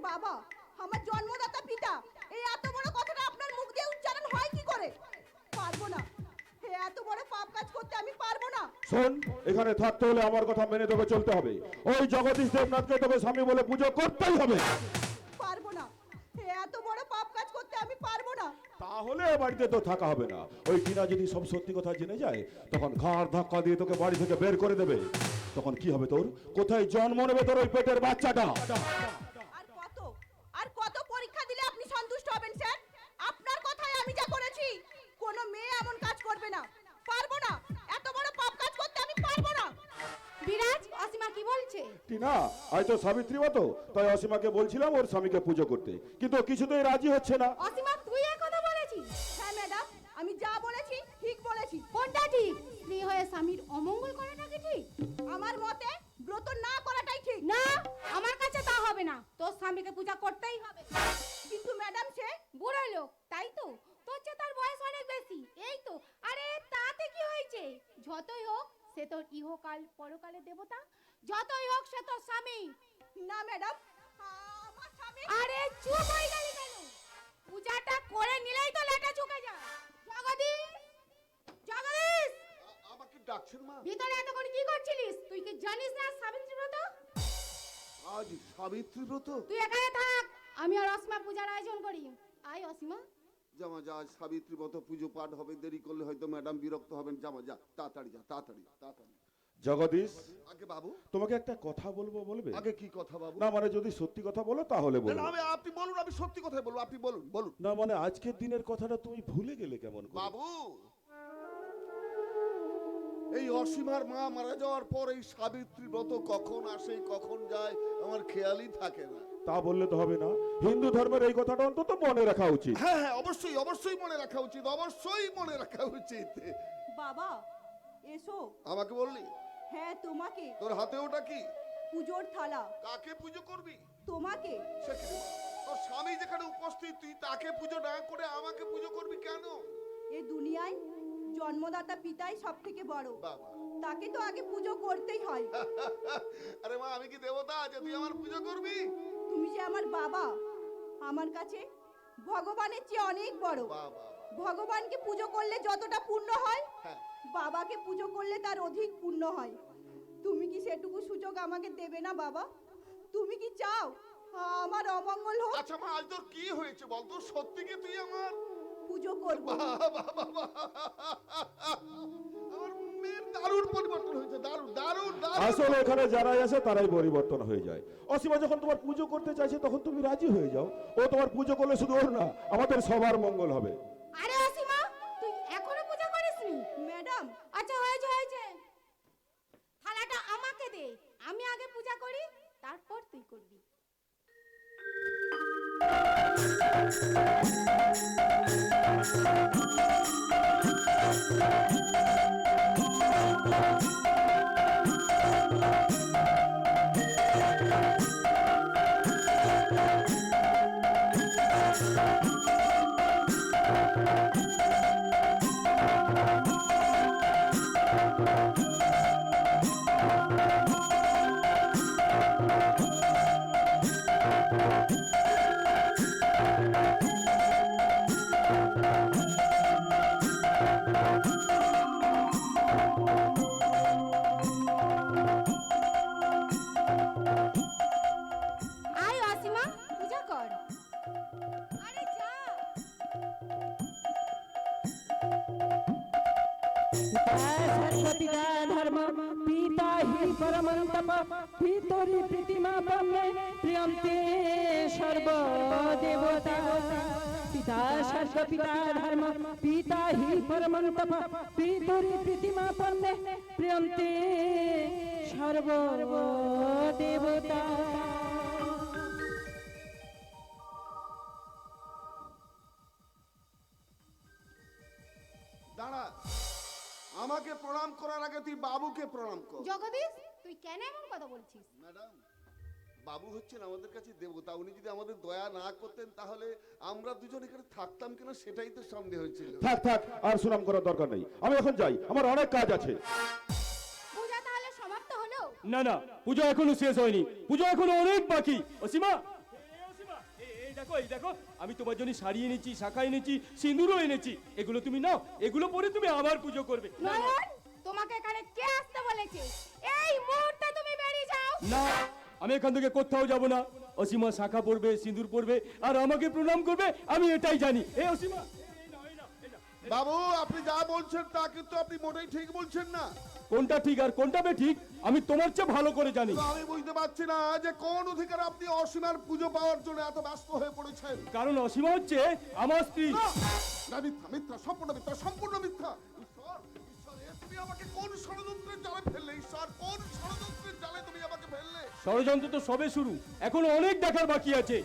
বাবা, আমার জন্মদাতা পিতা, এই এত বড় কথাটা আপনার মুখ দিয়ে উচ্চারণ হয় কি করে? পারবো না, এত বড় পাপ কাজ করতে আমি পারবো না। শোন, এখানে থাকতে হলে আমার কথা মেনে তোকে চলতে হবে। ওই জগদীশ দেবনাথকে তোকে স্বামী বলে পুজো করতেই হবে। পারবো না, এত বড় পাপ কাজ করতে আমি পারবো না। তাহলে বাড়িতে তো থাকা হবে না। ওই টিনা যদি সব সত্যি কথা জেনে যায়, তখন ঘাড় ধাক্কা দিয়ে তোকে বাড়ি থেকে বের করে দেবে। তখন কি হবে তোর? কোথায় জন্ম নেবে তোর ওই পেটের বাচ্চাটা? আর কত পরীক্ষা দিলে আপনি সন্তুষ্ট হবেন স্যার? আপনার কথায় আমি যা করেছি, কোনো মেয়ে এমন কাজ করবে না। পারবো না, এত বড় পাপ কাজ করতে আমি পারবো না। বিরাজ, অসীমা কি বলছে? টিনা, আজ তো সাবিত্রী মতো, তাই অসীমাকে বলছিলাম ওর স্বামীকে পুজো করতে, কিন্তু ও কিছুতেই রাজি হচ্ছে না। অসীমা, তুই এই কথা বলেছিস? হ্যাঁ ম্যাডাম, আমি যা বলেছি ঠিক বলেছি। কোনটা ঠিক? স্ত্রী হয়ে স্বামীর অমঙ্গল করাটা কি ঠিক? আমার মতে ব্রত না করাটাই ঠিক। না, আমার কাছে তা হবে না। তোর স্বামীকে পূজা করতেই হবে। কিন্তু ম্যাডাম সে বুড়ো লোক, তাই তো? তোর চেয়ে তার বয়স অনেক বেশি, এই তো। আরে তাতে কি হয়েছে? যতই হোক সে তোর ইহকাল পরকালের দেবতা, যতই হোক সে তোর স্বামী। না ম্যাডাম, আমার স্বামী। আরে চুপ হয়ে গেলি কেন? পূজাটা করে নিলেই তো লেটা ঝুঁকে যায়। জগদীশ, জগদীশ, আমাকে ডাকছেন মা? ভিতরে এত করে কি করছিলিস? তুই কি জানিস না সাবিত্রী ব্রত? আজ সাবিত্রী ব্রত। তুই এখানে থাক, আমি আর অসীমা পূজার আয়োজন করি। আয় অসীমা। জামা যা, আজ সাবিত্রী ব্রত পুজো পাঠ হবে, দেরি করলে হয়তো ম্যাডাম বিরক্ত হবেন। জামা যা, তাড়াতাড়ি যা, তাড়াতাড়ি তাড়াতাড়ি। জগদীশ, আগে বাবু, তোমাকে একটা কথা বলবো, বলবে? আগে কি কথা বাবু? না মানে যদি সত্যি কথা বলো তাহলে না, বলো। না, আপনি বলুন, আমি সত্যি কথাই বলবো, আপনি বলুন বলুন। না মানে আজকের দিনের কথাটা তুমি ভুলে গেলে কেমন করে? বাবু, এই অসীমার মা মারা যাওয়ার পর এই সাবিত্রী ব্রত কখন আসে কখন যায় আমার খেয়ালই থাকে না। তা বললে তো হবে না। হিন্দু ধর্মের এই কথাটা অন্তত মনে রাখা উচিত। হ্যাঁ হ্যাঁ, অবশ্যই অবশ্যই মনে রাখা উচিত, অবশ্যই মনে রাখা উচিত। বাবা এসো। আমাকে বললি? হ্যাঁ তোমাকে। তোর হাতে ওটা কি? পুজোর থালা। কাকে পুজো করবি? তোমাকে। সে কি রে? তোর স্বামী যেখানে উপস্থিত, তুই তাকে পুজো না করে আমাকে পুজো করবি কেন? এই দুনিয়ায় জন্মদাতা পিতাই সব থেকে বড়। বাবা, তাকে তো আগে পুজো করতেই হয়। আরে মা, আমি কি দেবতা যে তুই আমার পুজো করবি? তুমি যে আমার বাবা, আমার কাছে ভগবানের চেয়ে অনেক বড়। বাবা, ভগবানকে পুজো করলে যতটা পুণ্য হয়, হ্যাঁ, বাবাকে পুজো করলে তার অধিক পুণ্য হয়। তুমি কি সেটুকু সুযোগ আমাকে দেবে না বাবা? তুমি কি চাও আমার অমঙ্গল হোক? আচ্ছা মা, আজ তোর কি হয়েছে বলতো? সত্যি কি তুই আমার পুজো করব। আমার মেয়ের দারুণ পরিবর্তন হয়েছে, দারুণ দারুণ দারুণ। আসলে এখানে যারাই আসে তারাই পরিবর্তন হয়ে যায়। অসীমা যখন তোমার পুজো করতে চাইছে তখন তুমি রাজি হয়ে যাও। ও তোমার পুজো করলে শুধু ওর না, আমাদের সবার মঙ্গল হবে। আরে অসীমা, তুই এখনো পূজা করিসনি? ম্যাডাম, আচ্ছা হয়েছে হয়েছে, থালাটা আমাকে দে। আমি আগে পূজা করি, তারপর তুই করবি। আয় অসীমা, পূজা কর। আরে যা। सर्वपिता धर्म पिता हि परमं तप पितरि प्रीतिमा पन्ने प्रियन्ते सर्वदेवता पिता सर्वपिता धर्म पिता हि परमं तप पितरि प्रीतिमा पन्ने प्रियन्ते सर्वदेवता। দাঁড়া, আমাকে প্রণাম করার আগে তুই বাবুকে প্রণাম কর। জগদীশ, তুই কেন এমন কথা বলছিস? ম্যাডাম, বাবু হচ্ছেন আমাদের কাছে দেবতা। উনি যদি আমাদের দয়া না করতেন তাহলে আমরা দুজন এখানে থাকতাম কিনা সেটাই তো সন্দেহ হয়েছিল। থাক থাক, আর সুনাম করার দরকার নেই। আমি এখন যাই, আমার অনেক কাজ আছে। পূজা তাহলে সমাপ্ত হলো? না না, পূজা এখনো শেষ হয়নি, পূজা এখনো অনেক বাকি। অসীমা, এই দেখো আমি তোমার জন্য শাড়ি এনেছি, শাখা এনেছি, সিঁদুরও এনেছি। এগুলো তুমি নাও, এগুলো পরে তুমি আবার পুজো করবে। নয়ন, তোমাকে এখানে কে আসতে বলেছে? এই মুহূর্তে তুমি বেরিয়ে যাও। না, আমি এখান থেকে কোথাও যাব না। অসীমা শাখা পরবে, সিঁদুর পরবে আর আমাকে প্রণাম করবে, আমি এটাই জানি। এই অসীমা, বাবু আপনি যা বলছেন তা কিন্তু আপনি মোটেই ঠিক বলছেন না। কোনটা ঠিক আর কোনটা বেঠিক আমি তোমার চেয়ে ভালো করে জানি। তো আমি বুঝতে পারছি না যে কোন অধিকার আপনি অসীমার পুজো পাওয়ার জন্য এত ব্যস্ত হয়ে পড়েছেন। কারণ অসীমা হচ্ছে আমার স্ত্রী। না, মিথ্যা মিথ্যা, সম্পূর্ণ মিথ্যা, সম্পূর্ণ মিথ্যা। ঈশ্বর, ঈশ্বর, তুমি আমাকে কোন ষড়যন্ত্রের জালে ফেললে? ঈশ্বর, কোন ষড়যন্ত্রের জালে তুমি আমাকে ফেললে? ষড়যন্ত্র তো সবে শুরু, এখনো অনেক দেখার বাকি আছে।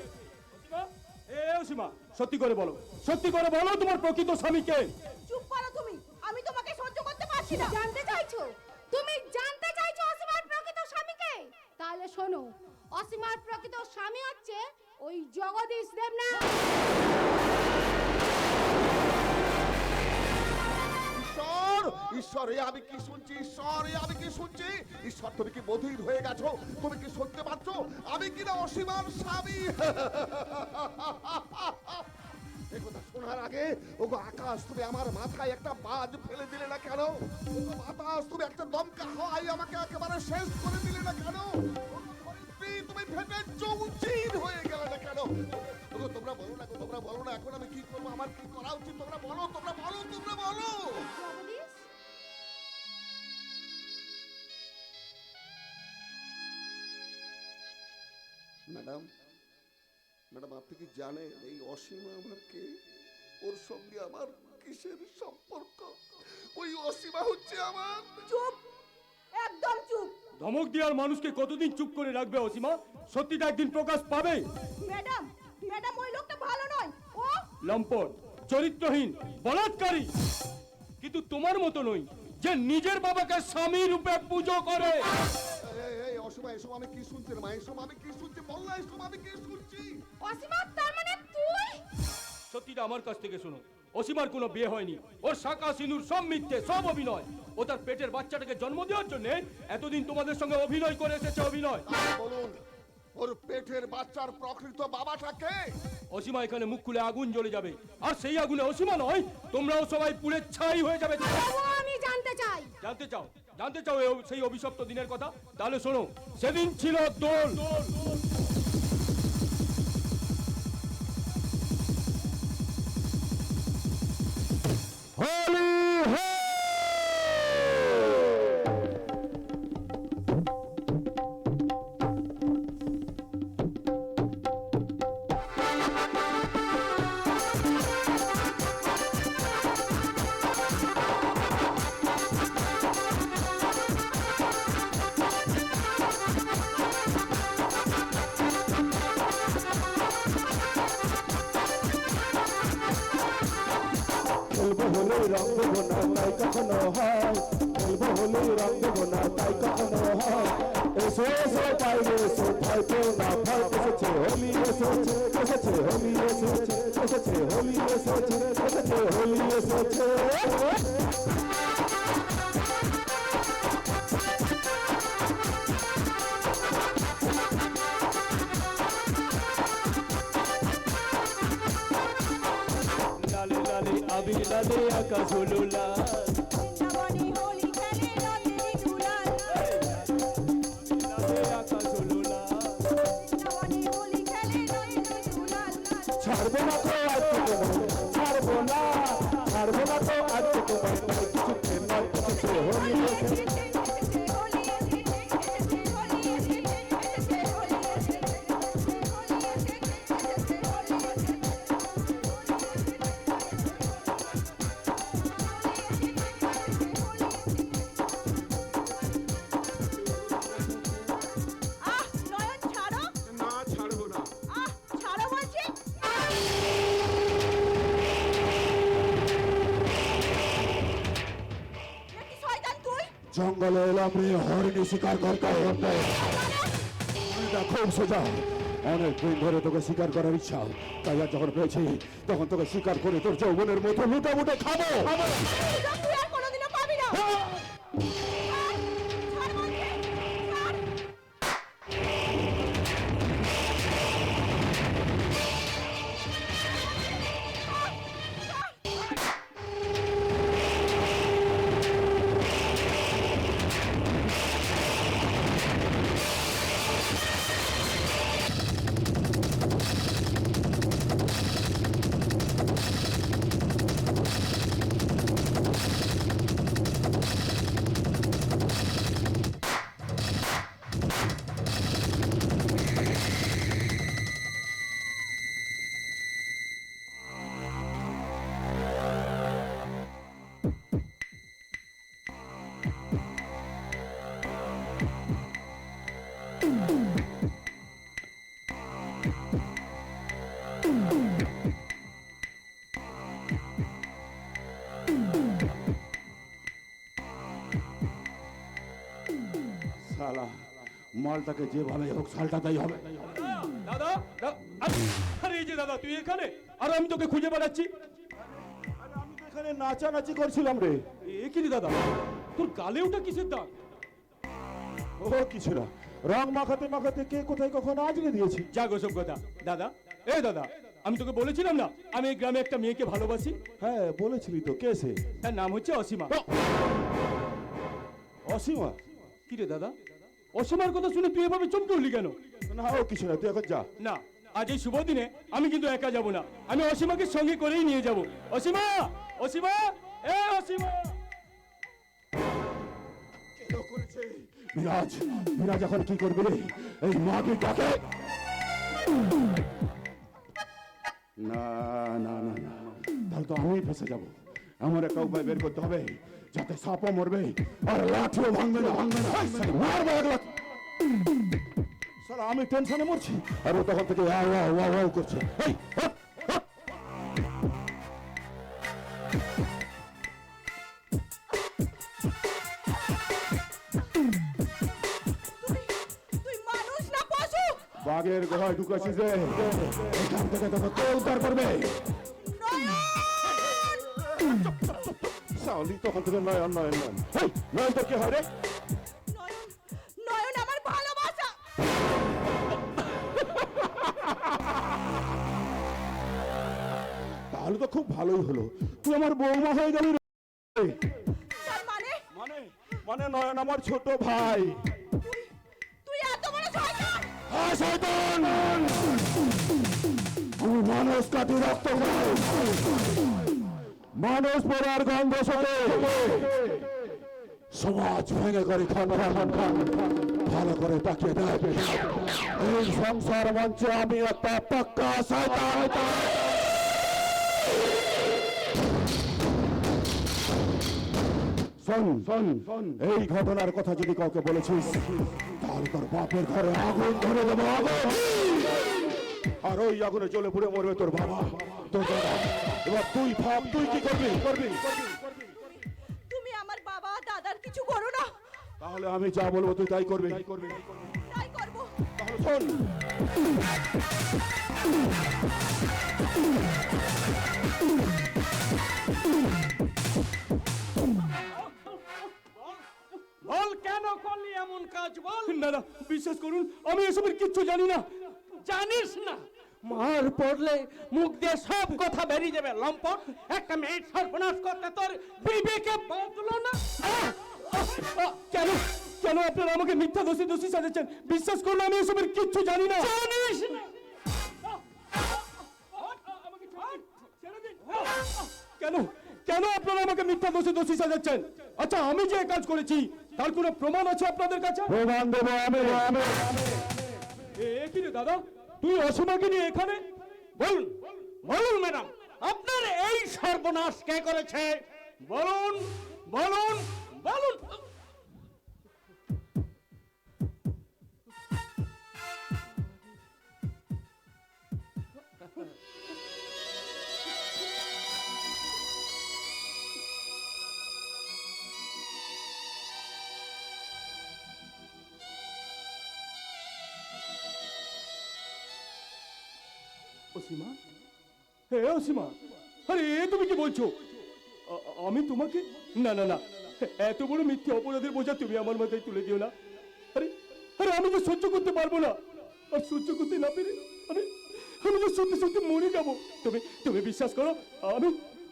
অসীমা, অসীমা, সত্যি করে বলো, সত্যি করে বলো তোমার প্রকৃত স্বামীকে। চুপ করো তুমি, আমি তোমাকে সহ্য করতে পারছি না। জানতে চাইছো? তুমি জানতে চাইছো অসীমার প্রকৃত স্বামীকে? তাহলে শোনো, অসীমার প্রকৃত স্বামী হচ্ছে ওই জগদীশ দেবনাথ। ঈশ্বর, ঈশ্বর, এ আমি কি শুনছি? ঈশ্বর, এ আমি কি শুনছি? ঈশ্বর, তুমি কি বধির হয়ে গেছো? তুমি কি শুনতে পাচ্ছ? আমি কিনা অসীমার স্বামী। একথা শোনার আগে ওগো আকাশ, তুমি আমার মাথায় একটা বাজ ফেলে দিলে না কেন? ওগো বাতাস, তুমি একটা দমকা হাওয়ায় আমাকে একেবারে শেষ করে দিলে না কেন? ওগো ধরিত্রী, তুমি ভেবে চৌচির হয়ে গেলে না কেন? ওগো তোমরা বলো না, তোমরা বলো না, এখন আমি কি করবো? আমার কি করা উচিত? তোমরা বলো, তোমরা বলো, তোমরা বলো। জগদীশ, ম্যাডাম, ম্যাডাম, আপনি কি জানেন এই অসীমা আমার কে? ওর সঙ্গে আমার কিসের সম্পর্ক? ওই অসীমা হচ্ছে আমার। চুপ, একদম চুপ। ধমক দেওয়ার মানুষকে কতদিন চুপ করে রাখবে অসীমা? সত্যিটা একদিন প্রকাশ পাবে। ম্যাডাম, ম্যাডাম ওই লোকটা ভালো নয়। ও লম্পট, চরিত্রহীন, বলাৎকারী। কিন্তু তোমার মতো নই যে নিজের বাবাকে স্বামী রূপে পুজো করে। এই অসীমা, এসব আমি কি শুনছি মা? এসব আমি কি শুনছি? বল না, এসব আমি কি শুনছি? অসীমা তার মানে তুই? সত্যিটা আমার কাছ থেকে শোনো, অসীমার কোনো বিয়ে হয়নি। ওর শাখা সিঁদুর সব মিথ্যে, সব অভিনয়। ও তার পেটের বাচ্চাটাকে জন্ম দেওয়ার জন্য এতদিন তোমাদের সঙ্গে অভিনয় করে এসেছে, অভিনয়। বলুন, ওর পেটের বাচ্চার প্রকৃত বাবাটা কে? অসীমা এখানে মুখ খুলে আগুন জ্বলে যাবে, আর সেই আগুনে অসীমা নয়, তোমরাও সবাই পুড়ে ছাই হয়ে যাবে। আমি জানতে চাই। জানতে চাও? জানতে চাও সেই অভিশপ্ত দিনের কথা? তাহলে শোনো, সেদিন ছিল দোল। হোলি হো! খেলবো হলে রং দেবো না তাই কখনো হয়, খেলবো হলে রং দেবো না তাই কখনো হয়। এসো এসো বাইরে এসো, ভয় পেও না, ভয় এসেছে হোলি, এসেছে এসেছে হোলি, এসেছে এসেছে হোলি, এসেছে এসেছে হোলি, এসেছে। লালে লালে আবির লালে আকাশ হলো লাল। বৃন্দাবনে হোলি খেলে নন্দিনী দুলাল। লালে আকাশ হলো লাল। বৃন্দাবনে হোলি খেলে নন্দিনী দুলাল। ছাড়বো না তো আজ তোমায়, ছাড়বো না, ছাড়বো না তো আজ তোমায়, তাই কিছুতে নয় এসেছে হোলি, এসেছে। আহ, নয়ন ছাড়ো। না, ছাড়বো না। আহ, ছাড়ো বলছি। নাকি শয়তান তুই? জঙ্গলে এলাম রে হরিণী শিকার করতে হবে। এটা খুব সোজা, অনেক দিন ধরে তোকে শিকার করার ইচ্ছা, তাই আর যখন পেয়েছি তখন তোকে শিকার করে তোর যৌবনের মতো লুটে মুটে খাবো। সুযোগ তুই আর কোনোদিনও পাবি না। ছাড়, ছাড় বলছি, ছাড়। শালা মালটাকে যেভাবে হোক সালটাতেই হবে। দাদা আরে এই যে দাদা তুই এখানে, আর আমি তোকে খুঁজে বেড়াচ্ছি। আরে আমি তো এখানে নাচানাচি করছিলাম রে। এ কি রে দাদা, তোর গালে ওটা কিসের দাগ? ও কিছু না, রং মাখাতে মাখাতে কে কোথায় কখন আজকে দিয়েছি। যা গো সব কথা। দাদা এ দাদা, আমি তোকে বলেছিলাম না আমি এই গ্রামে একটা মেয়েকে ভালোবাসি? হ্যাঁ বলেছিলি তো, কে সে? তার নাম হচ্ছে অসীমা। অসীমা? কি রে দাদা, অসীমার কথা শুনে তুই এভাবে চমকে উঠলি কেন? না ও কিছু না, তুই এখন যা। না, আজ এই শুভ দিনে আমি কিন্তু একা যাব না, আমি অসীমাকে সঙ্গে করেই নিয়ে যাব। অসীমা, অসীমা, এ অসীমা। বিরাজ, বিরাজ এখন কি করবে রে? এই মাকে ডাকে। না না না না, তাহলে তো আমি ফেসে যাব। আমার একটা উপায় বের করতে হবে যাতে সাপও মরবে আর লাঠিও ভাঙবে না, ভাঙবে না। মারবে এক লাঠি। শালা আমি টেনশনে মরছি আর ও তখন থেকে ওয়াও ওয়াও ওয়াও ওয়াও করছে। এই হট, হট। তুই মানুষ না পশু? বাঘের গুহায় ঢুকেছিস রে, এখান থেকে তোকে কে উদ্ধার করবে? শালি তখন থেকে নয়ন নয়ন নয়ন। এই নয়ন তোর কি হয় রে? নয়ন, নয়ন আমার ভালোবাসা। তাহলে তো খুব ভালোই হলো, তুই আমার বৌমা হয়ে গেলি রে। তার মানে মানে মানে নয়ন আমার ছোট ভাই। তুই এত বড় শয়তান? হ্যাঁ শয়তান, আমি মানুষ কাটি রক্ত খাই, মানুষ পড়ার গন্ধ শোকে সমাজ ভেঙে করে খান খান খান। ভালো করে তাকিয়ে দেখ, এই সংসার মঞ্চে আমি একটা পাক্কা শয়তান। শোন শোন শোন, এই ঘটনার কথা যদি কাউকে বলেছিস তাহলে তোর বাপের ঘরে আগুন ধরে দেবো, আগুন। আর ওই আগুনে জ্বলে পুড়ে মরবে তোর বাবা, তোর দাদা। এবার তুই ভাব, তুই কি করবি? করবি তুমি আমার বাবা দাদার কিছু করো না। তাহলে আমি যা বলবো তুই তাই করবি। তাই করব। তাহলে শোন, বল কেন করলি এমন কাজ, বল। না না, বিশ্বাস করুন আমি এসবের কিচ্ছু জানি না। জানিস না? মার পড়লে মুখ দিয়ে সব কথা বেরিয়ে যাবে। লম্পট একটা মেয়ের সর্বনাশ করতে তোর বিবেকে বাঁধলো না? কেন কেন আপনারা আমাকে মিথ্যা দোষী দোষী সাজাচ্ছেন? বিশ্বাস করুন আমি এসবের কিচ্ছু জানি না। জানিস না? কেন কেন আপনারা আমাকে মিথ্যা দোষী দোষী সাজাচ্ছেন? আচ্ছা আমি যে কাজ করেছি তার কোনো প্রমাণ আছে আপনাদের কাছে? প্রমাণ দেবো আমি। এ কি রে দাদা, তুই অসীমাকে নিয়ে এখানে? বলুন বলুন ম্যাডাম, আপনার এই সর্বনাশ কে করেছে? বলুন বলুন বলুন। অসীমা, হে অসীমা, আরে এ তুমি কি বলছো? আমি তোমাকে? না না না, এত বড় মিথ্যে অপরাধের বোঝা তুমি আমার মাথায় তুলে দিও না। আরে আরে আমি তো সহ্য করতে পারবো না, আর সহ্য করতে না পেরে আমি আমি তো সত্যি সত্যি মরে যাব। তুমি তুমি বিশ্বাস করো, আমি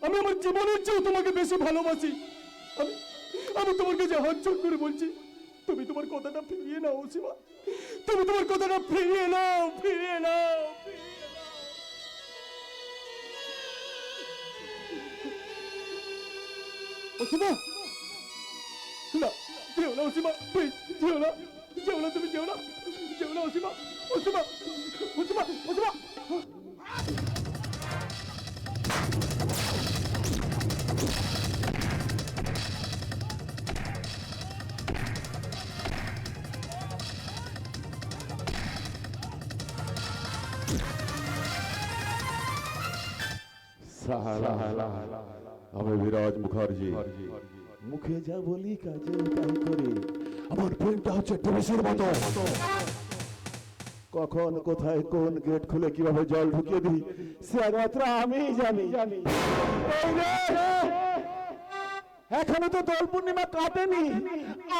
আমি আমার জীবনের চেয়েও তোমাকে বেশি ভালোবাসি। আমি আমি তোমার কাছে হাত জোড় করে বলছি, তুমি তোমার কথাটা ফিরিয়ে নাও অসীমা, তুমি তোমার কথাটা ফিরিয়ে নাও, ফিরিয়ে নাও, ফিরিয়ে নাও। অসীমা, না যেও না অসীমা, প্লিজ যেও না, যেও না, তুমি যেও না, যেও না অসীমা, অসীমা, অসীমা, অসীমা। আমি বিরাজ মুখার্জি মুখে যা বলি কাজে তাই করি। আমার প্রেমটা হচ্ছে টেনিসের মতো, কখন কোথায় কোন গেট খুলে কিভাবে জল ঢুকিয়ে দিই সে একমাত্র আমি জানি। এই রে, এখনো তো দোল পূর্ণিমা কাটেনি,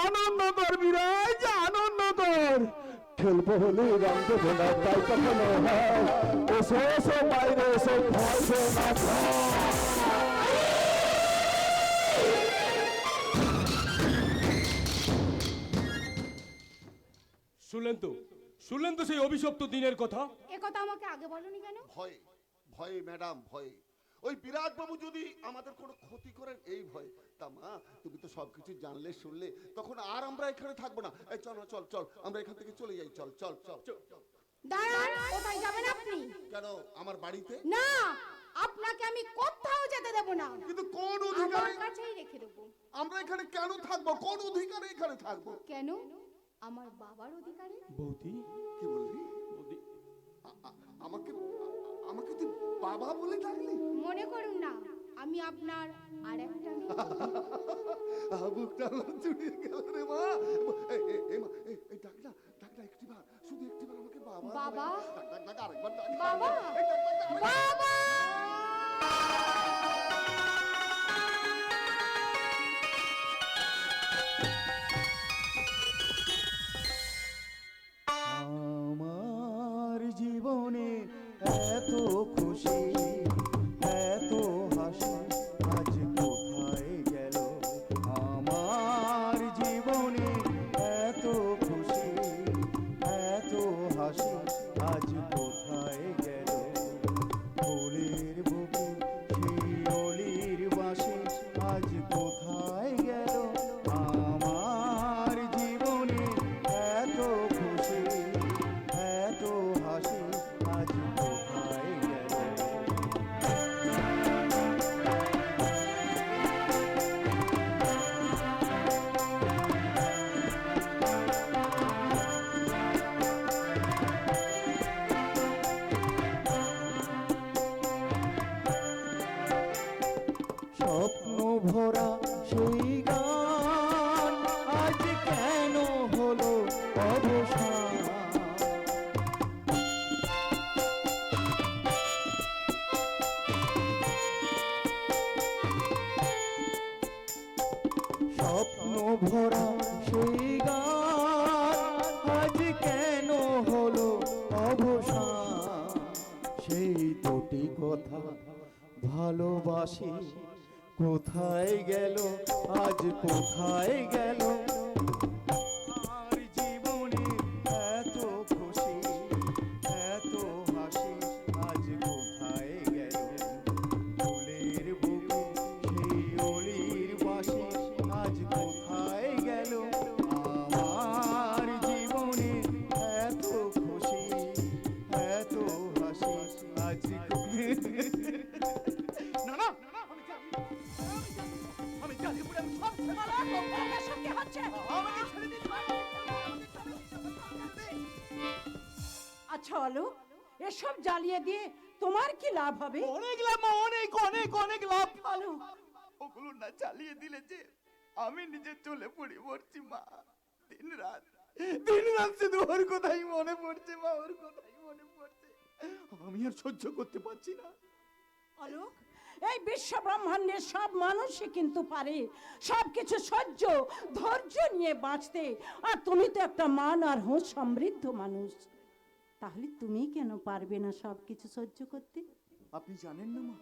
আনন্দ কর বিরাজ, আনন্দ কর। খেলবো হলে রং দেবো না তাই কখনো হয়, এসো এসো বাইরে এসো, ভয় পেও না ভয়। শুনলেন তো সেই অভিশপ্ত দিনের কথা। এ কথা আমাকে আগে বলনি কেন? ভয়ে ভয়ে ম্যাডাম, ভয়ে। ওই বিরাট বাবু যদি আমাদের কোনো ক্ষতি করেন এই ভয়। তা মা, তুমি তো সবকিছু জানলে শুনলে, তখন আর আমরা এখানে থাকবো না। এই চল চল চল, আমরা এখান থেকে চলে যাই, চল চল চল। দাঁড়ান, কোথায় যাবেন আপনি? কেন, আমার বাড়িতে? না, আপনাকে আমি কোথাও যেতে দেব না। কিন্তু কোন আমার অধিকারে কাছেই রেখে দেবো। আমরা এখানে কেন থাকবো? কোন অধিকারে এখানে থাকবো? কেন? আমার বাবার অধিকারে। বৌদি, কি বললি? বৌদি, আমাকে আমাকে তুই বাবা বলে ডাকলি? মনে করুন না আমি আপনার আরেকটা মেয়ে। বুকটা আমার জুড়িয়ে গেল রে মা। মা, এই ডাক না, ডাক না একটিবার, শুধু একটিবার আমাকে বাবা বাবা? ডাক ডাক ডাক, আরেকবার ডাক। বাবা? এই ডাক ডাক ডাক, বাবা! আমার জীবনে এত খুশি এত হাসি আজ কোথায় গেল? আমার জীবনে এত খুশি এত হাসি আজ কোথায় গেল? ফুলের বুকে সেই অলির বাসি আজ কোথায় গেল? আমার জীবনে এত খুশি এত হাসি আজ কোথায় গেল? স্বপ্ন ভরা সেই গান আজ কেন হলো অবসান? স্বপ্ন ভরা সেই গান আজ কেন হলো অবসান? সেই দুটি কথা ভালোবাসি কোথায় গেল? আজ কোথায় গেল? আর জীবনে এত খুশি এত হাসি আজ কোথায় গেল? ফুলের বুকে সেই অলির বাসি আজ কোথায় গেল? আমার জীবনে এত খুশি এত হাসি আজ না না, আমি জানি পুরো আমি সব এসব কি হচ্ছে? আমাকে ছেড়ে দিন। আচ্ছা অলোক, এসব জ্বালিয়ে দিয়ে তোমার কি লাভ হবে? অনেক লাভ মা, অনেক অনেক অনেক লাভ। অলোক, ওগুলো না চালিয়ে দিলে যে আমি নিজে চলে পড়ি মরছি মা। দিন রাত শুধু ওর কথাই মনে পড়ছে মা, ওর কথাই মনে পড়ছে। আমি আর সহ্য করতে পারছি না। অলোক, এই বিশ্ব ব্রহ্মাণ্ডের সব মানুষই কিন্তু পারে সবকিছু সহ্য ধৈর্য নিয়ে বাঁচতে, আর তুমি তো একটা মান আর হোঁশ সমৃদ্ধ মানুষ, তাহলে তুমি কেন পারবে না সবকিছু সহ্য করতে? আপনি জানেন না মা,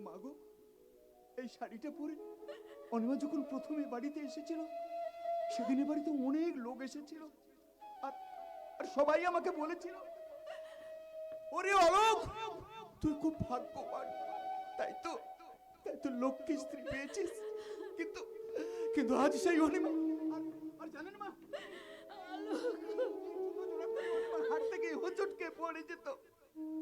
মাগো এই শাড়িটা পরে অনিমা যখন প্রথমে বাড়িতে এসেছিল সেদিন এ বাড়িতে অনেক লোক এসেছিল, আর আর সবাই আমাকে বলেছিল ওরে অলোক তুই খুব ভাগ্যবান, তাই তো লক্ষ্মী স্ত্রী পেয়েছিস। কিন্তু কিন্তু আজ সেই অনিমা আর জানেন মা, হাত থেকে হোঁচটকে পড়ে যেত,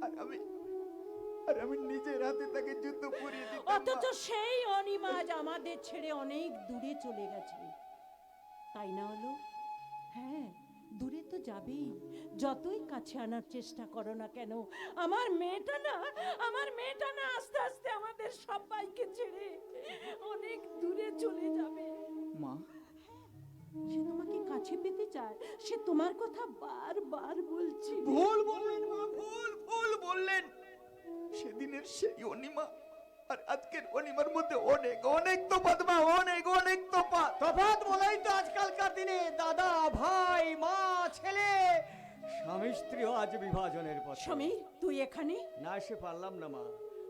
আর আমি নিজের হাতে তাকে জুতো পরিয়ে দিতাম। অথচ সেই অনিমা আজ আমাদের ছেড়ে অনেক দূরে চলে গেছে। তাই না হলো? হ্যাঁ, দূরে তো যাবেই, যতই কাছে আনার চেষ্টা করো না কেন। আমার মেয়েটা না আস্তে আস্তে আমাদের সবাইকে ছেড়ে অনেক দূরে চলে যাবে। মা, সে তোমাকে কাছে পেতে চায়, সে তোমার কথা বারবার বলছে। ভুল বললেন মা, ভুল বললেন। সেদিনের সেই অনিমা আর আজকের অনিমার মধ্যে অনেক অনেক তফাৎ মা, অনেক তফাৎ। তফাৎ বলেই তো আজকালকার দিনে দাদা ভাই মা ছেলে স্বামী স্ত্রীও আজ বিভাজনের পথে। সমীর, তুই এখানে? না এসে পারলাম না মা,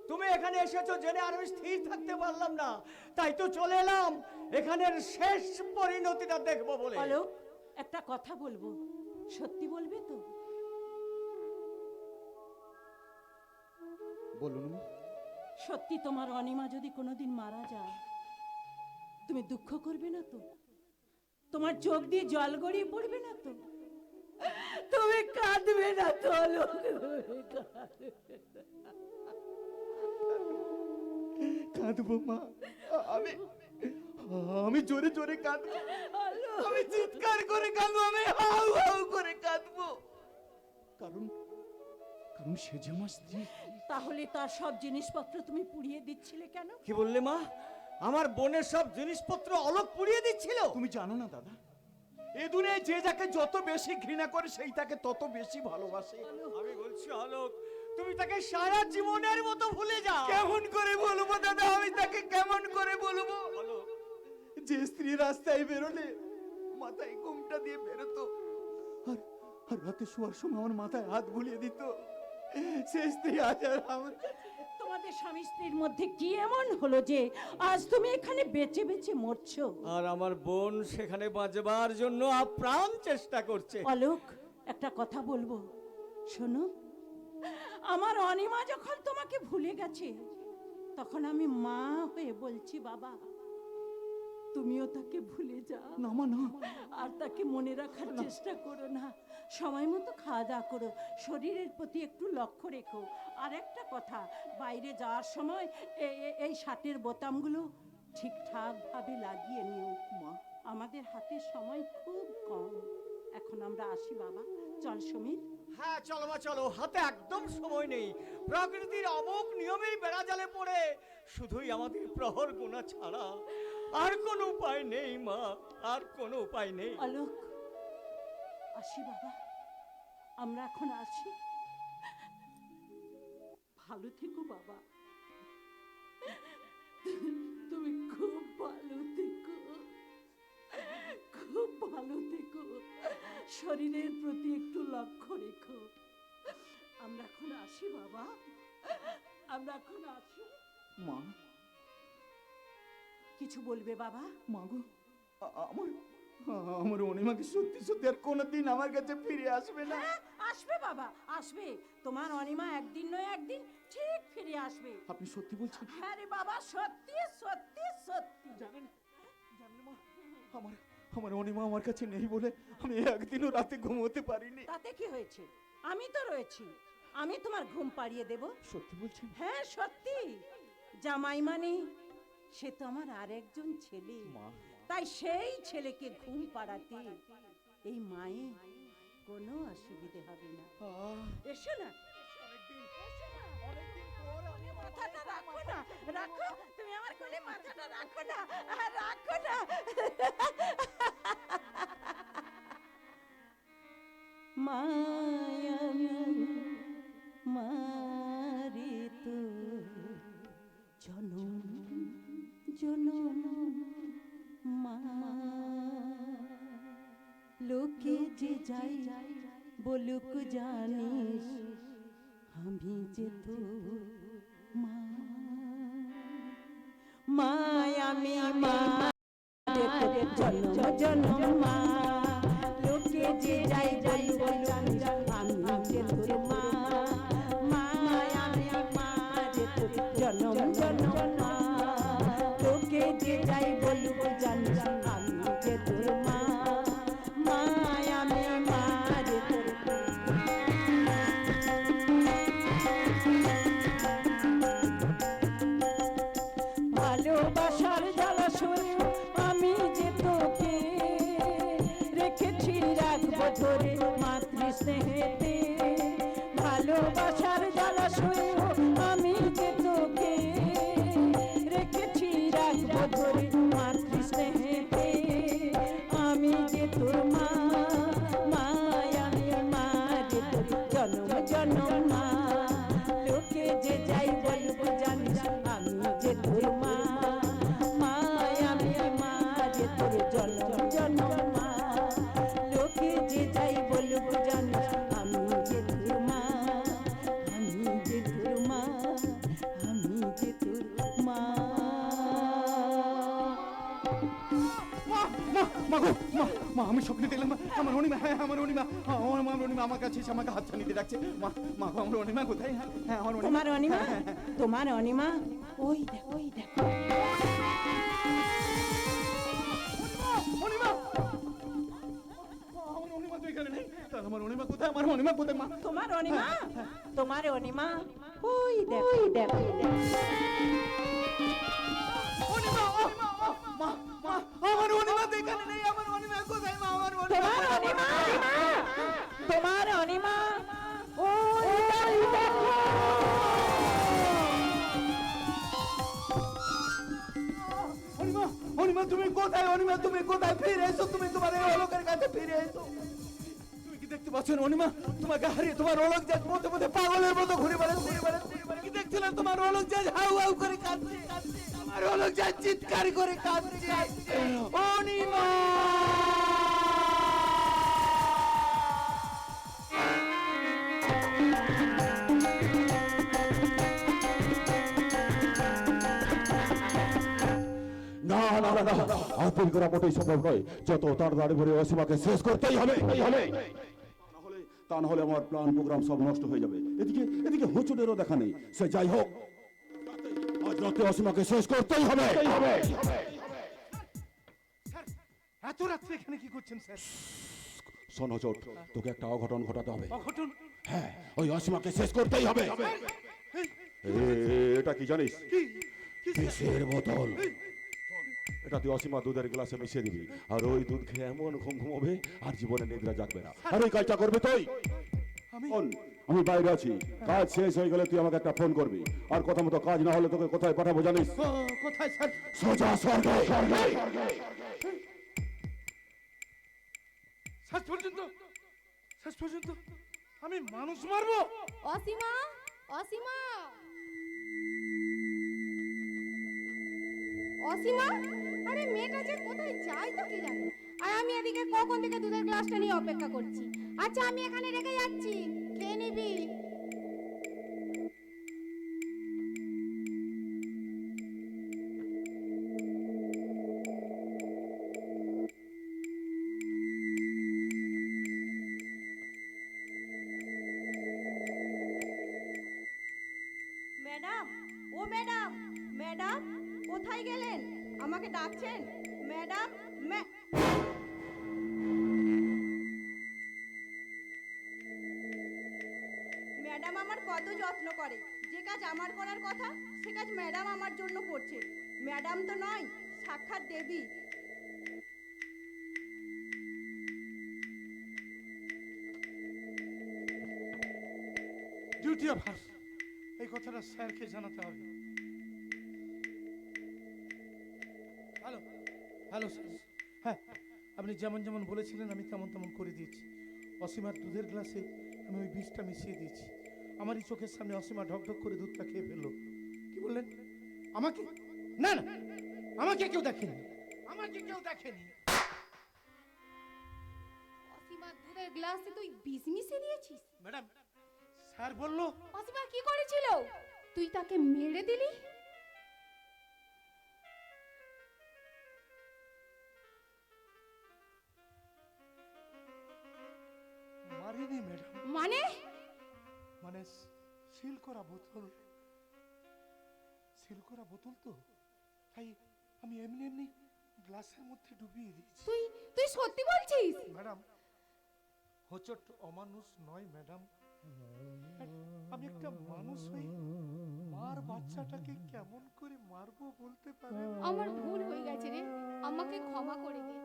তুমি এখানে এসেছো জেনে আর আমি স্থির থাকতে পারলাম না, তাই তো চলে এলাম এখানের শেষ পরিণতিটা দেখবো বলে। বলো, একটা কথা বলবো, সত্যি বলবে তো? বলুন মা। সত্যি তোমার অনিমা যদি কোনোদিন মারা যায়, তুমি দুঃখ করবে না তো? তোমার চোখ দিয়ে জল গড়িয়ে পড়বে না তো? তুমি কাঁদবে না তো? কাঁদবো মা, আমি জোরে জোরে কাঁদবো, আমি চিৎকার করে কাঁদবো, আমি হাউ হাউ করে কাঁদবো। কারণ কারণ সে যে আমার স্ত্রী। তাহলে তার সব জিনিসপত্র তুমি পুড়িয়ে দিচ্ছিলে কেন? কি বললে মা? আমার বোনের সব জিনিসপত্র অলোক পুড়িয়ে দিচ্ছিল? তুমি জানো না দাদা, এ দুনিয়ায় যে যাকে যত বেশি ঘৃণা করে সেই তাকে তত বেশি ভালোবাসে। আমি বলছি অলোক, তুমি তাকে সারা জীবনের মতো ভুলে যাও। কেমন করে বলবো দাদা, আমি তাকে কেমন করে বলবো? অলোক, যে স্ত্রী রাস্তায় বেরোলে মাথায় ঘুমটা দিয়ে বেরোতো, আর আর রাতে শোয়ার সময় আমার মাথায় হাত বুলিয়ে দিত, সে স্ত্রী আজ আর আমার। তোমাদের স্বামী স্ত্রীর মধ্যে কি এমন হলো যে আজ তুমি এখানে বেঁচে বেঁচে মরছো? আর আমার বোন সেখানে বাঁচবার জন্য আপ্রাণ চেষ্টা করছে। অলোক, একটা কথা বলবো, শোনো। আমার অনিমা যখন তোমাকে ভুলে গেছে, তখন আমি মা হয়ে বলছি, বাবা তুমিও তাকে ভুলে যাও না মা, না। আর তাকে মনে রাখার চেষ্টা করো না। সময় মতো খাওয়া দাওয়া করো, শরীরের প্রতি একটু লক্ষ্য রেখো। আর একটা কথা, বাইরে যাওয়ার সময় এই শার্টের বোতামগুলো ঠিকঠাক ভাবে লাগিয়ে নিও। মা, আমাদের হাতে সময় খুব কম। এখন আমরা আসি বাবা। চল সমীর। হ্যাঁ চলো মা চলো, হাতে একদম সময় নেই। প্রকৃতির অমোঘ নিয়মের বেড়াজালে পড়ে শুধুই আমাদের প্রহর গোনা ছাড়া আর কোনো উপায় নেই মা, আর কোনো উপায় নেই। অলোক, আসি বাবা, আমরা এখন আসি। ভালো থেকো বাবা, তুমি খুব ভালো থেকো, খুব ভালো থেকো। শরীরের প্রতি একটু লক্ষ্য রেখো। আমরা এখন আসি বাবা, আমরা এখন আসি। মা, কিছু বলবে বাবা? মা গো, আমার অনিমাকে সত্যি সত্যি আর কোনোদিন আমার কাছে ফিরে আসবে না? হ্যাঁ, আসবে বাবা, আসবে। তোমার অনিমা একদিন নয় একদিন ঠিক ফিরে আসবে। আপনি সত্যি বলছেন? হ্যাঁ রে বাবা, সত্যি সত্যি সত্যি। জানেন মা, আমার অনিমা আমার কাছে নেই বলে আমি একদিনও রাতে ঘুমোতে পারিনি। তাতে কি হয়েছে? আমি তো রয়েছি, আমি তোমার ঘুম পাড়িয়ে দেব। সত্যি বলছেন? হ্যাঁ সত্যি। জামাই মানে সে তো আমার আরেকজন ছেলে, মা, তাই সেই ছেলেকে ঘুম পাড়াতে এই মায়ের কোনো অসুবিধে হবে না। এসো না, মাথাটা রাখো না, রাখো, তুমি আমার কোলে মাথাটা রাখো না, রাখো না। মায়ামি মারে তো জনম জনম মা, লোকে যে যাই বলুক জানিস আমি যে তো মা। মায়ামি মা জনম জনম মা, লোকে যে যাই বলুক জানিস আমি যে তোর মা। মায়ামি মা রে তোর জনম জনম মা, লোকে যে যাই বলুক জানিস আমি যে তোর মা। মায়ামি মা রে তোর। ভালোবাসার জ্বালা সয়ে আমি যে তোকে ধরে মাতৃ স্নেহেতে, ভালোবাসার জলাশয়ে আমি যে তোকে রেখেছি, রাখবো ধরে মাতৃ স্নেহেতে। আমি যে তোর মা, মায়া মা রে তোর জনম জনম মা। লোকে যে যাই বলবো জানিস আমি যে তোর মা, মায়া মা রে তোর জনম জনম মা। লোকে যে যাই বলবো জানিস আমি যে তোর মা, আমি যে তোর মা, আমি যে তোর মা। মা আমি স্বপ্নে দেখলাম আমার অনিমা, হ্যাঁ আমার অনিমা, আমার অনিমা আমার কাছে এসে আমাকে হাতছানি দিয়ে রাখছে। মা আমার অনিমা কোথায়? হ্যাঁ আমার অনিমা। তোমার অনিমা, তোমার অনিমা ওই দেখ, ওই দেখ। অনিমা, আমার অনিমা তো এখানে নেই। তাহলে আমার অনিমা কোথায়? আমার অনিমা কোথায় মা? তোমার অনিমা, তোমার অনিমা ওই দেখ, ওই দেখ, ওই দেখ। অনিমা, মা মা আমার অনিমা তো এখানে নেই। আমার অনিমা কোথায় মা? আমার তোমার অনিমা, তোমার অনিমা ওই দেখো। অনিমা, অনিমা তুমি কোথায়? অনিমা তুমি কোথায়? ফিরে এসো, তুমি তোমার এই অলোকের কাছে ফিরে এসো। তুমি কি দেখতে পাচ্ছ না অনিমা? তোমাকে হারিয়ে তোমার অলোক যাজ মধ্যে মধ্যে পাগলের মতো ঘুরে বেড়াচ্ছে। কি দেখছিলাম? তোমার অলোক যাজ হাউ হাউ করে কাঁদছে, আমার অলোক যাজ চিৎকার করে কাঁদছে। অনিমা, না না না না, আর দেরি করা মোটেই সম্ভব নয়। যত তাড়াতাড়ি করে অসীমাকে শেষ করতেই হবে, তা না হলে আমার প্ল্যান প্রোগ্রাম সব নষ্ট হয়ে যাবে। এদিকে এদিকে হুচুরেরও দেখা নেই। সে যাই হোক, আজ রাতে অসীমাকে শেষ করতেই হবে। এত রাত্রে এখানে কি করছেন স্যার? শোনো চোট, তোকে একটা অঘটন ঘটাতে হবে। অঘটন? হ্যাঁ, ওই অসীমাকে শেষ করতেই হবে। এটা কি জানিস? বিষের বোতল। এটা তুই অসীমা দুধের গ্লাসে মিশিয়ে দিবি, আর ওই দুধ খেয়ে এমন ঘুম ঘুমাবে আর জীবনে নিদ্রা জাগবে না। আর ওই কাজটা করবি তুই। আমি বাইরে আছি, কাজ শেষ হয়ে গেলে তুই আমাকে একটা ফোন করবি। আর কথা মতো কাজ না হলে তোকে কোথায় পাঠাবো জানিস? কোথায় স্যার? সোজা স্বর্গে। শেষ পর্যন্ত আমি মানুষ মারবো? অসীমা, অসীমা, অসীমা, আরে মেয়েটা যে কোথায় যায় তো কে জানে। আর আমি এদিকে কখন থেকে দুধের গ্লাসটা নিয়ে অপেক্ষা করছি। আচ্ছা আমি এখানে রেখে যাচ্ছি, খেয়ে নিবি। ম্যাডাম, ও ম্যাডাম, ম্যাডাম কোথায় গেলেন? আমাকে ডাকছেন? ম্যাডাম, ম্যাডাম আমার কত যত্ন করে। যে কাজ আমার করার কথা সে কাজ ম্যাডাম আমার জন্য করছে। ম্যাডাম তো নয়, সাক্ষাৎ দেবী। ডিউটি অফার, এই কথাটা স্যারকে জানাতে হবে। হ্যালো হ্যালো স্যার, হ্যাঁ আপনি যেমন যেমন বলেছিলেন আমি তেমন তেমন করে দিয়েছি। অসীমার দুধের গ্লাসে আমি ওই বিষটা মিশিয়ে দিয়েছি। আমারই চোখের সামনে অসীমা ঢকঢক করে দুধটা খেয়ে ফেললো। কি বললেন? আমাকে? না না, আমাকে কেউ দেখেনি, আমাকে কেউ দেখেনি। অসীমা দুধের গ্লাসে তুই বিষ মিশিয়ে দিয়েছিস? ম্যাডাম, স্যার বললো। অসীমা কি করেছিল? তুই তাকে মেরে দিলি? মারিনি ম্যাডাম। মানে? মানে সিল করা বোতল, সিল করা বোতল তো, তাই আমি এমনি এমনি গ্লাসের মধ্যে ডুবিয়ে দিয়েছি। তুই তুই সত্যি বলছিস? ম্যাডাম, হোঁচট অমানুষ নয় ম্যাডাম। আমি একটা মানুষ হই মার বাচ্চাটাকে কেমন করে মারবো বলতে পারেন? আমার ভুল হয়ে গেছে রে, আমাকে ক্ষমা করে দে।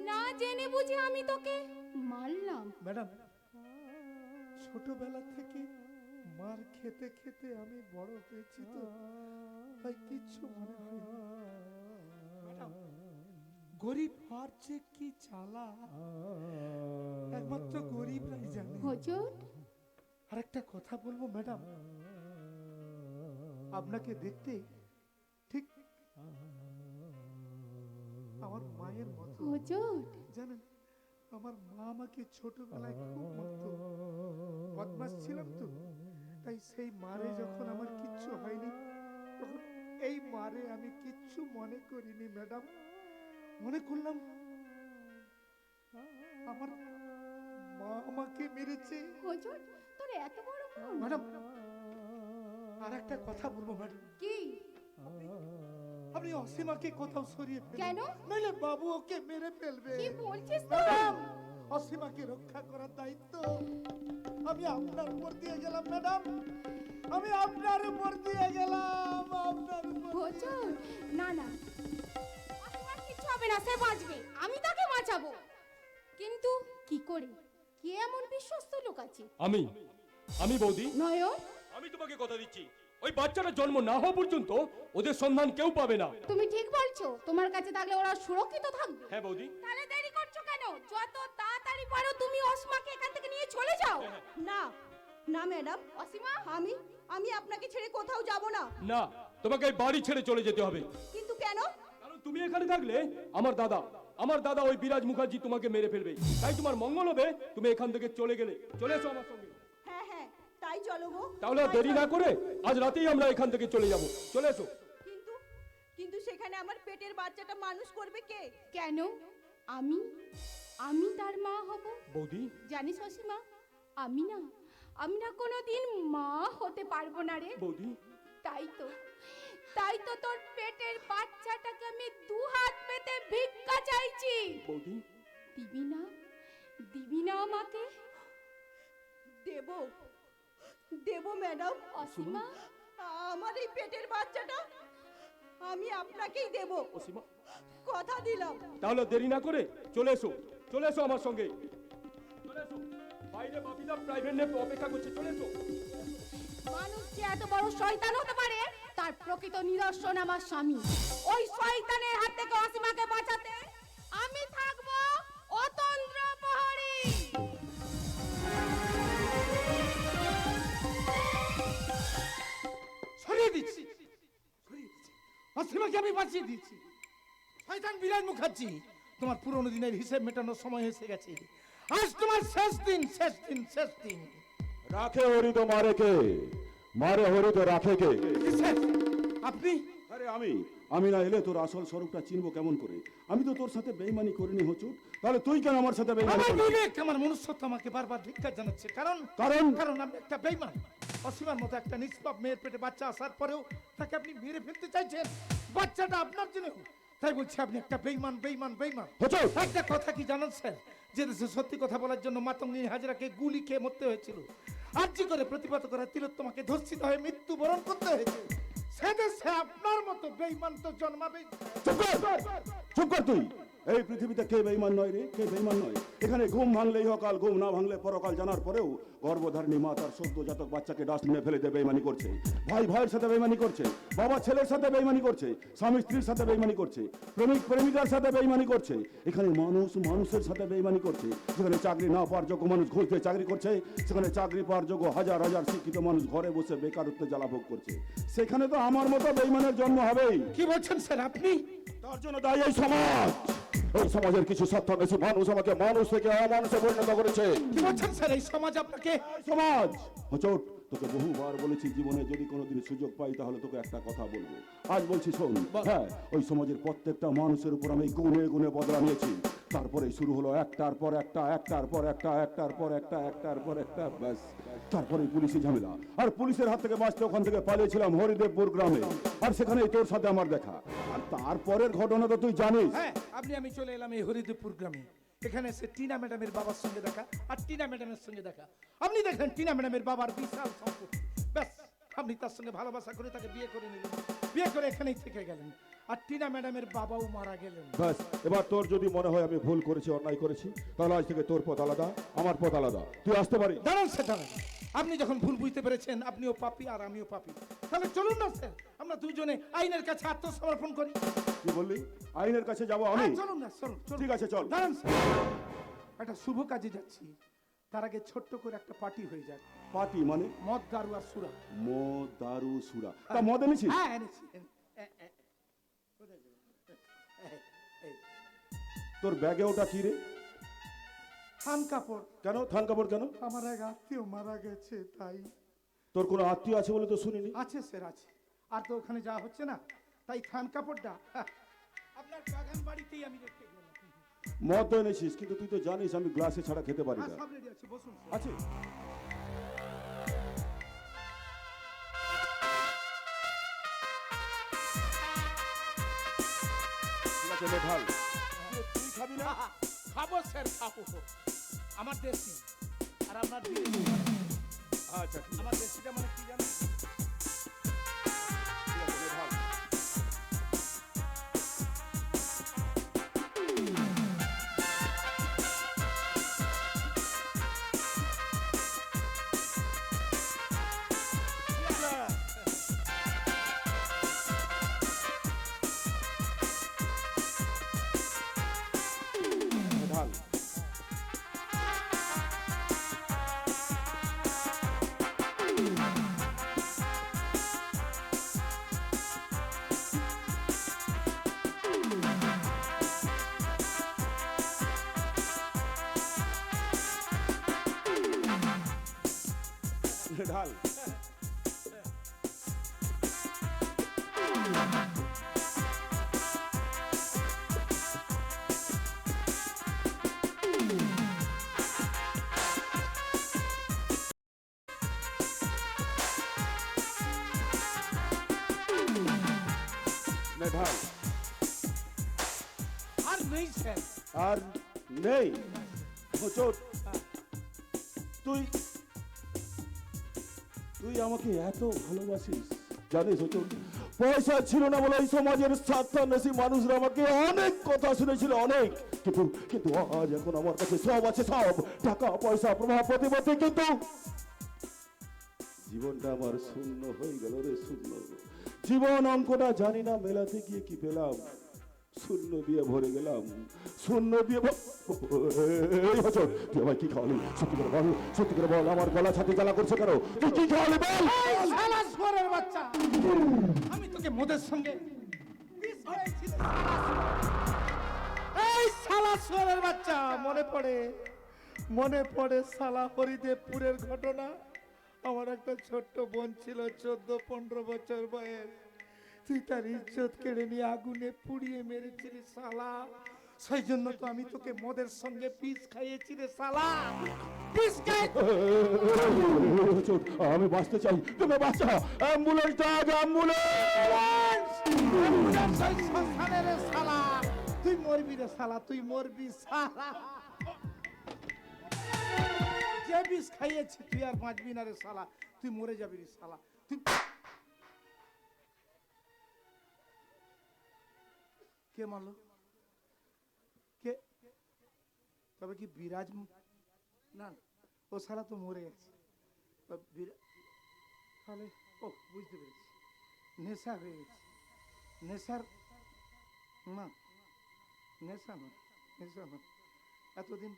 না জেনে বুঝে আমি তোকে মারলাম? ম্যাডাম, ছোটবেলা থেকে মার খেতে খেতে আমি বড় হয়েছি তো, তাই কিচ্ছু মনে হয় না। ম্যাডাম, গরিব হওয়ার যে কি জ্বালা একমাত্র গরিবরাই জানে। হুজুর, আর একটা কথা বলবো ম্যাডাম, আপনাকে দেখতে ঠিক আমার মায়ের মতো। হুজুর, জানেন, আমার মা আমাকে ছোটবেলায় খুব মারতো, বদমাস ছিলাম তো, তাই সেই মারে যখন আমার কিচ্ছু হয়নি, তখন এই মারে আমি কিচ্ছু মনে করিনি ম্যাডাম। মনে করলাম আমার মা আমাকে মেরেছে। হুজুর, তোর এত বড় মন? ম্যাডাম, আর একটা কথা বলবো ম্যাডাম, কি? আপনি অসীমাকে কোথাও সরিয়ে ফেলুন, কেন? নইলে বাবু ওকে মেরে ফেলবে। কি বলছিস তুই? ম্যাডাম, অসীমাকে রক্ষা করার দায়িত্ব আমি আপনার উপর দিয়ে গেলাম ম্যাডাম, আমি আপনার উপর দিয়ে গেলাম, আপনার উপর। হুজুর, না না, অসীমার কিচ্ছু হবে না, সে বাঁচবে, আমি তাকে বাঁচাবো। কিন্তু কি করে? কে এমন বিশ্বস্ত লোক আছে? আমি বৌদি, নয়ন, আমি তোমাকে কথা দিচ্ছি, ওই বাচ্চাটা জন্ম না হওয়া পর্যন্ত ওদের সন্ধান কেউ পাবে না। তুমি ঠিক বলছো, তোমার কাছে থাকলে ওরা সুরক্ষিত থাকবে। হ্যাঁ বৌদি। তাহলে দেরি করছো কেন? যত তাড়াতাড়ি পারো তুমি অসীমাকে এখান থেকে নিয়ে চলে যাও। না না ম্যাডাম, অসীমা, আমি আমি আপনাকে ছেড়ে কোথাও যাব না। না, তোমাকে এই বাড়ি ছেড়ে চলে যেতে হবে। কিন্তু কেন? কারণ তুমি এখানে থাকলে আমার দাদা ওই বিরাজ মুখার্জি তোমাকে মেরে ফেলবে। তাই তোমার মঙ্গল হবে তুমি এখান থেকে চলে গেলে। চলে এসো আমার সঙ্গে। হ্যাঁ হ্যাঁ, তাই চলো গো। তাহলে আর দেরি না করে আজ রাতেই আমরা এখান থেকে চলে যাব। চলে এসো। কিন্তু কিন্তু সেখানে আমার পেটের বাচ্চাটা মানুষ করবে কে? কেন? আমি আমি তার মা হব। বৌদি, জানিস অসীমা, আমি না কোনোদিন মা হতে পারবো না রে। বৌদি, তাই তো তোর পেটের বাচ্চাটাকে আমি দু হাত পেতে ভিক্ষা চাইছি। বৌদি, দিবি না আমাকে? দেব দেব ম্যাডাম। অসীমা, আমার এই পেটের বাচ্চাটা আমি আপনাকেই দেব, অসীমা, কথা দিলাম। তাহলে দেরি না করে চলে এসো। চলে এসো আমার সঙ্গে। চলে এসো। বাইরে বাপিদা প্রাইভেট নেপ অপেক্ষা করছে। চলে এসো। মানুষ যে এত বড় শয়তান হতে পারে তার প্রকৃত নিদর্শন আমার স্বামী। ওই শয়তানের হাত থেকে অসীমাকে বাঁচাতে আমি থাকবো অতন্দ্র প্রহরী। সরিয়ে দিচ্ছি, অসীমাকে আমি বাঁচিয়ে দিচ্ছি। শয়তান বিরাজ মুখার্জি, তোমার পুরনো দিনের হিসেব মেটানোর সময় এসে গেছে। আজ তোমার শেষ দিন, শেষ দিন, শেষ দিন। রাখে হরি তো মারে কে, মারে হরি তো রাখে কে? শেষ। আপনি আরে আমি না এলে তোর আসল স্বরূপটা চিনবো কেমন করে? আমি তো তোর সাথে বেইমানি করিনি হুজুর, তাহলে তুই কেন আমার সাথে বেইমানি আমার করলি? বিবেক, আমার মনুষ্যত্ব আমাকে বারবার ধিক্কার জানাচ্ছে। কারণ আপনি একটা বেইমান। অসীমার মতো একটা নিষ্পাপ মেয়ের পেটে বাচ্চা আসার পরেও তাকে আপনি মেরে ফেলতে চাইছেন। বাচ্চাটা আপনার জন্য, তাই বলছি আপনি একটা বেইমান, বেইমান, বেইমান। হুজুর, একটা কথা কি জানেন স্যার, যে দেশে সত্যি কথা বলার জন্য মাতঙ্গিনী হাজরাকে গুলি খেয়ে মরতে হয়েছিল, আর্জি করে প্রতিবাদ করা তিলোত্তমাকে ধর্ষিত হয়ে মৃত্যুবরণ করতে হয়েছে, সে দেশে আপনার মতো বেইমান তো জন্মাবেই। চুপ কর তুই। এই পৃথিবীতে কে বেইমান নয় রে, কে বেইমান নয়? এখানে ঘুম ভাঙলে ইহকাল, ঘুম না ভাঙলে পরকাল জানার পরেও গর্ভধারিণী মা তার সদ্য জাতক বাচ্চাকে ডাস্টবিনে ফেলে দিয়ে বেইমানি করছে। ভাই ভাইয়ের সাথে বেইমানি করছে, বাবা ছেলের সাথে বেইমানি করছে, স্বামী স্ত্রীর সাথে বেইমানি করছে, প্রেমিক প্রেমিকার সাথে বেইমানি করছে। এখানে মানুষ মানুষের সাথে বেইমানি করছে। যেখানে চাকরি না পাওয়ার যোগ্য মানুষ ঘুষ দিয়ে চাকরি করছে, সেখানে চাকরি পাওয়ার যোগ্য হাজার হাজার শিক্ষিত মানুষ ঘরে বসে বেকারত্বে জ্বালাভোগ করছে। সেখানে তো আমার মতো বেইমানের জন্ম হবেই। কি বলছেন স্যার আপনি? তার জন্য দায়ী এই সমাজ। এই সমাজের কিছু স্বার্থান্বেষী মানুষ আমাকে মানুষ থেকে অমানুষে পরিণত করেছে। কি বলছেন স্যার? এই সমাজ আপনাকে? এই সমাজ হুজুর, তোকে বহুবার বলেছি জীবনে যদি কোনোদিন সুযোগ পাই তাহলে তোকে একটা কথা বলবো। আজ বলছি শোন। হ্যাঁ, ওই সমাজের প্রত্যেকটা মানুষের উপর আমি গুনে গুনে বদলা নিয়েছি। তারপরে শুরু হলো একটার পর একটা, একটার পর একটা, একটার পর একটা, একটার পর একটা, ব্যাস। তারপরে পুলিশি ঝামেলা, আর পুলিশের হাত থেকে বাঁচতে ওখান থেকে পালিয়েছিলাম হরিদেবপুর গ্রামে, আর সেখানেই তোর সাথে আমার দেখা। আর তারপরের ঘটনা তো তুই জানিস। হ্যাঁ, আমি চলে এলাম এই হরিদেবপুর গ্রামে। এখানে এসে টিনা ম্যাডামের বাবার সঙ্গে দেখা, আর টিনা ম্যাডামের সঙ্গে দেখা। আপনি দেখেন টিনা ম্যাডামের বাবার বিশাল সম্পত্তি, ব্যাস আপনি তার সঙ্গে ভালোবাসা করে তাকে বিয়ে করে নিলেন, বিয়ে করে এখানেই থেকে গেলেন। আর টিনা ম্যাডামের বাবাও মারা গেলেন। ব্যাস, এবার তোর যদি মনে হয় আমি ভুল করেছি, অন্যায় করেছি, তাহলে আজ থেকে তোর পথ আলাদা, আমার পথ আলাদা, তুই আসতে পারিস। দাঁড়ান স্যার, দাঁড়ান। আপনি যখন ভুল বুঝতে পেরেছেন, আপনিও পাপী আর আমিও পাপী, তাহলে চলুন না স্যার, আমরা দুজনে আইনের কাছে আত্মসমর্পণ করি। কি বললি? আইনের কাছে যাবো আমি? হ্যাঁ, চলুন না, চলুন, চলুন। ঠিক আছে, চল। দাঁড়ান স্যার, একটা শুভ কাজে যাচ্ছি, তার আগে ছোট্ট করে একটা পার্টি হয়ে যাক। পার্টি মানে? মদ, দারু আর সুরা। মদ, দারু, সুরা। তা মদ এনেছিস? হ্যাঁ, এনেছি। তোর ব্যাগে ওটা কি রে? থান কাপড়। কেন থান কাপড় কেন? আমার এক আত্মীয় মারা গেছে, তাই। তোর কোনো আত্মীয় আছে বলে তো শুনিনি। আছে স্যার, আছে। আর তো ওখানে যাওয়া হচ্ছে না, তাই থান কাপড়টা আপনার বাগান বাড়িতেই আমি রেখে গেলাম। মদ তো এনেছিস, কিন্তু তুই তো জানিস আমি গ্লাসে ছাড়া খেতে পারি না। সব রেডি আছে, বসুন স্যার। আছে? ঠিক আছে, নে ঢাল। তুই খাবি না? খাবো স্যার, খাবো। আমার দেশি আর আপনার বিদেশি। আচ্ছা, ঠিক আমার দেশিটা মানে কি জানেন? আছে, নে ঢাল। ঢাল। ঢাল। নে ঢাল। আর নেই স্যার। আর নেই? হোঁচট, তুই তুই আমাকে এত ভালোবাসিস জানিস হোঁচট? পয়সা ছিল না বলে এই সমাজের স্বার্থান্বেষী মানুষরা আমাকে অনেক কথা শুনেছিল, অনেক। কিন্তু কিন্তু আজ এখন আমার কাছে সব আছে, সব টাকা পয়সা প্রভাব প্রতিপত্তি, কিন্তু জীবনটা আমার শূন্য হয়ে গেল রে, শূন্য। জীবন অঙ্কটা জানি না মেলাতে গিয়ে কি পেলাম, শূন্য দিয়ে ভরে গেলাম, শূন্য দিয়ে এই বছর তুই আমায় কি খাওয়ালি? সত্যি করে বল, সত্যি করে বল, আমার গলা ছাতি জ্বালা করছে কেন? তুই কি খাওয়ালি বল? এই শালা শুয়োরের বাচ্চা, আমি তোকে মদের সঙ্গে বিষ খাইয়েছি রে, এই শালা শুয়োরের বাচ্চা। মনে পড়ে শালা হরিদেবপুরের ঘটনা। আমার একটা ছোট্ট বোন ছিল, 14-15 বছর বয়স। তুই তার ইজ্জত কেড়ে নিয়ে আগুনে পুড়িয়ে মেরেছিলি শালা। সেই জন্য তো আমি তোকে মদের সঙ্গে বিষ খাইয়েছি রে শালা, বিষ খাই। আমি বাঁচতে চাই, তুমি বাঁচা। অ্যাম্বুলেন্স ডাক, অ্যাম্বুলেন্স। শ্মশানে রে শালা, তুই মরবি রে শালা, তুই মরবি শালা। যে বিষ খাইয়েছি তুই আর বাঁচবি না রে শালা, তুই মরে যাবি রে শালা। তুই কে মারলো? কে? তবে কি বিরাজ? না, ও শালা তো মরে গেছে। তাহলে ও বুঝতে পেরেছি, নেশা হয়ে গেছে। নেশার না, নেশা নয়, নেশা নয়। এতদিন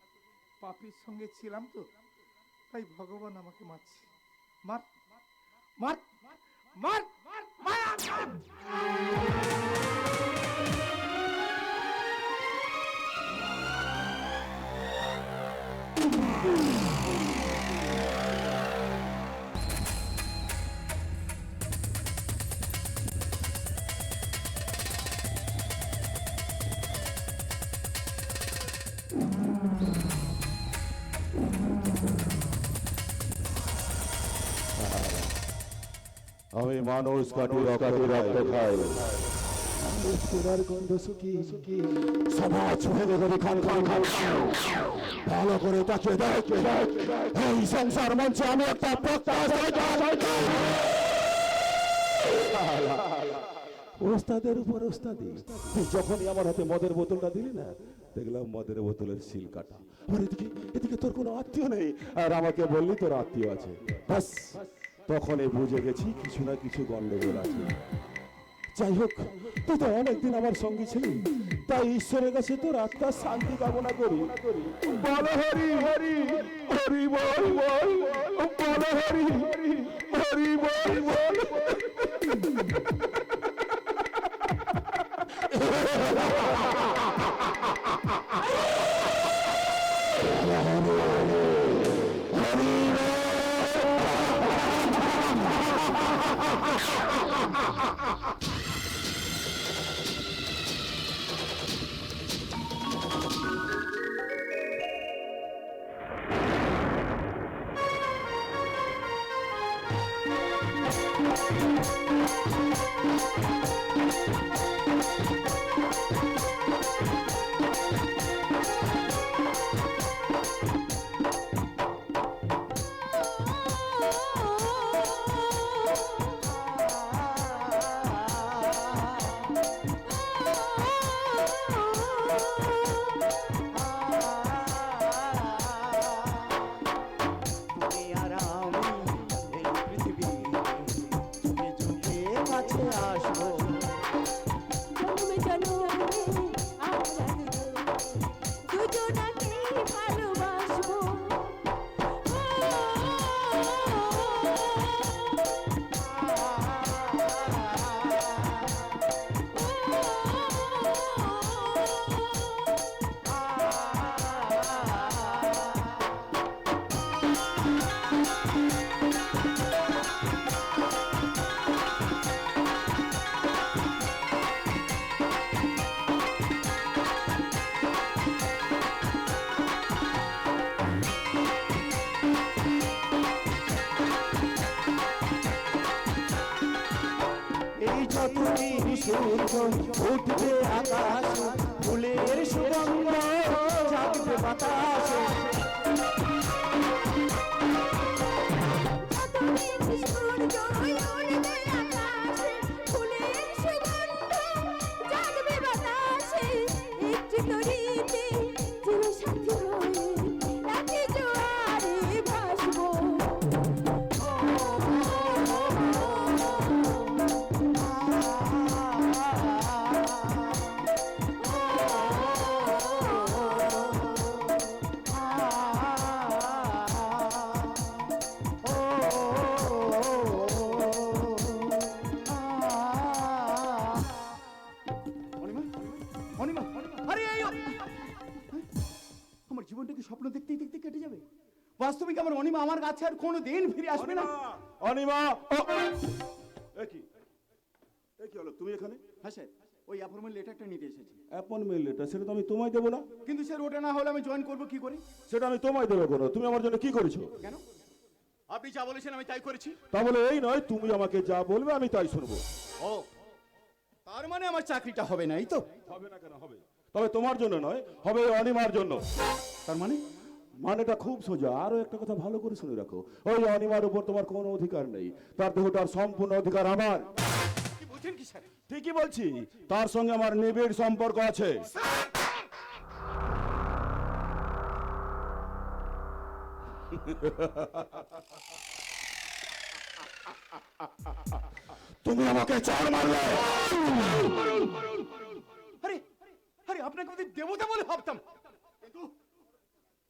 পাপির সঙ্গে ছিলাম তো, তাই ভগবান আমাকে মারছে। মার মার মার মার মার। আমি মানুষ কাটি রক্ত খাই, পুরার গন্ধ শুকিয়ে শুকিয়ে সমাজ ভেঙে ভেঙে খান খান খান। ভালো করে তাকিয়ে দেখ, এই সংসার মঞ্চে আমি একটা বক্তা। ওস্তাদের উপর ওস্তাদি। তুই যখনই আমার হাতে মদের বোতলটা দিলি না, দেখলাম মদের বোতলের সিল কাটা। আর এদিকে এদিকে তোর কোনো আত্মীয় নেই, আর আমাকে বললি তোর আত্মীয় আছে। বাস তখনই বুঝে গেছি কিছু না কিছু গন্ডগোল আছে। যাই হোক, তুই তো অনেকদিন আমার সঙ্গী ছিলি, তাই ঈশ্বরের কাছে তোর আত্মার শান্তি কামনা করি। বল হরি হরি হরি বল বল, বল হরি হরি বল বল। তুমি আর আমি এই পৃথিবী যুগে যুগে কাছে আসবো। জন্মে জন্মে আমরা দুজনাকে ভালোবাসবো। এই যতদিন সূর্য উঠবে আকাশ, ফুলের সুগন্ধ জাগবে বাতাসে। অনিমা, আরে এই আমার জীবনটাকে স্বপ্ন দেখতে দেখতে কেটে যাবে। বাস্তবিক আমার অনিমা আমার কাছে আর কোনো দিন ফিরে আসবে না। অনিমা, এ কি হলো, তুমি এখানে? হ্যাঁ স্যার, ওই অ্যাপয়েন্টমেন্ট লেটারটা নিতে এসেছি। অ্যাপয়েন্টমেন্ট লেটার, সেটা তো আমি তোমায় দেবো না। কিন্তু স্যার ওটা না হলে আমি জয়েন করবো কি করে? সেটা আমি তোমায় দেবো কোনো, তুমি আমার জন্য কি করেছো? কেন? আপনি যা বলেছেন আমি তাই করেছি। তা বলে এই নয়, তুমি আমাকে যা বলবে আমি তাই শুনবো। ও, তার মানে আমার চাকরিটা হবে না, এই তো? হবে না কেন হবে? তবে তোমার জন্য নয়, হবে অনিমার জন্য। তার মানে? মানেটা খুব সোজা। আরো একটা কথা ভালো করে শুনে রাখো, ওই অনিমার উপর তোমার কোনো অধিকার নেই, তার দেহটার সম্পূর্ণ অধিকার আমার। কি বলছেন কি স্যার? ঠিকই বলছি, তার সঙ্গে আমার নিবিড় সম্পর্ক আছে। তুমি আমাকে চার মারলে। আরে আরে আপনাকে যদি দেবতা বলে ভাবতাম,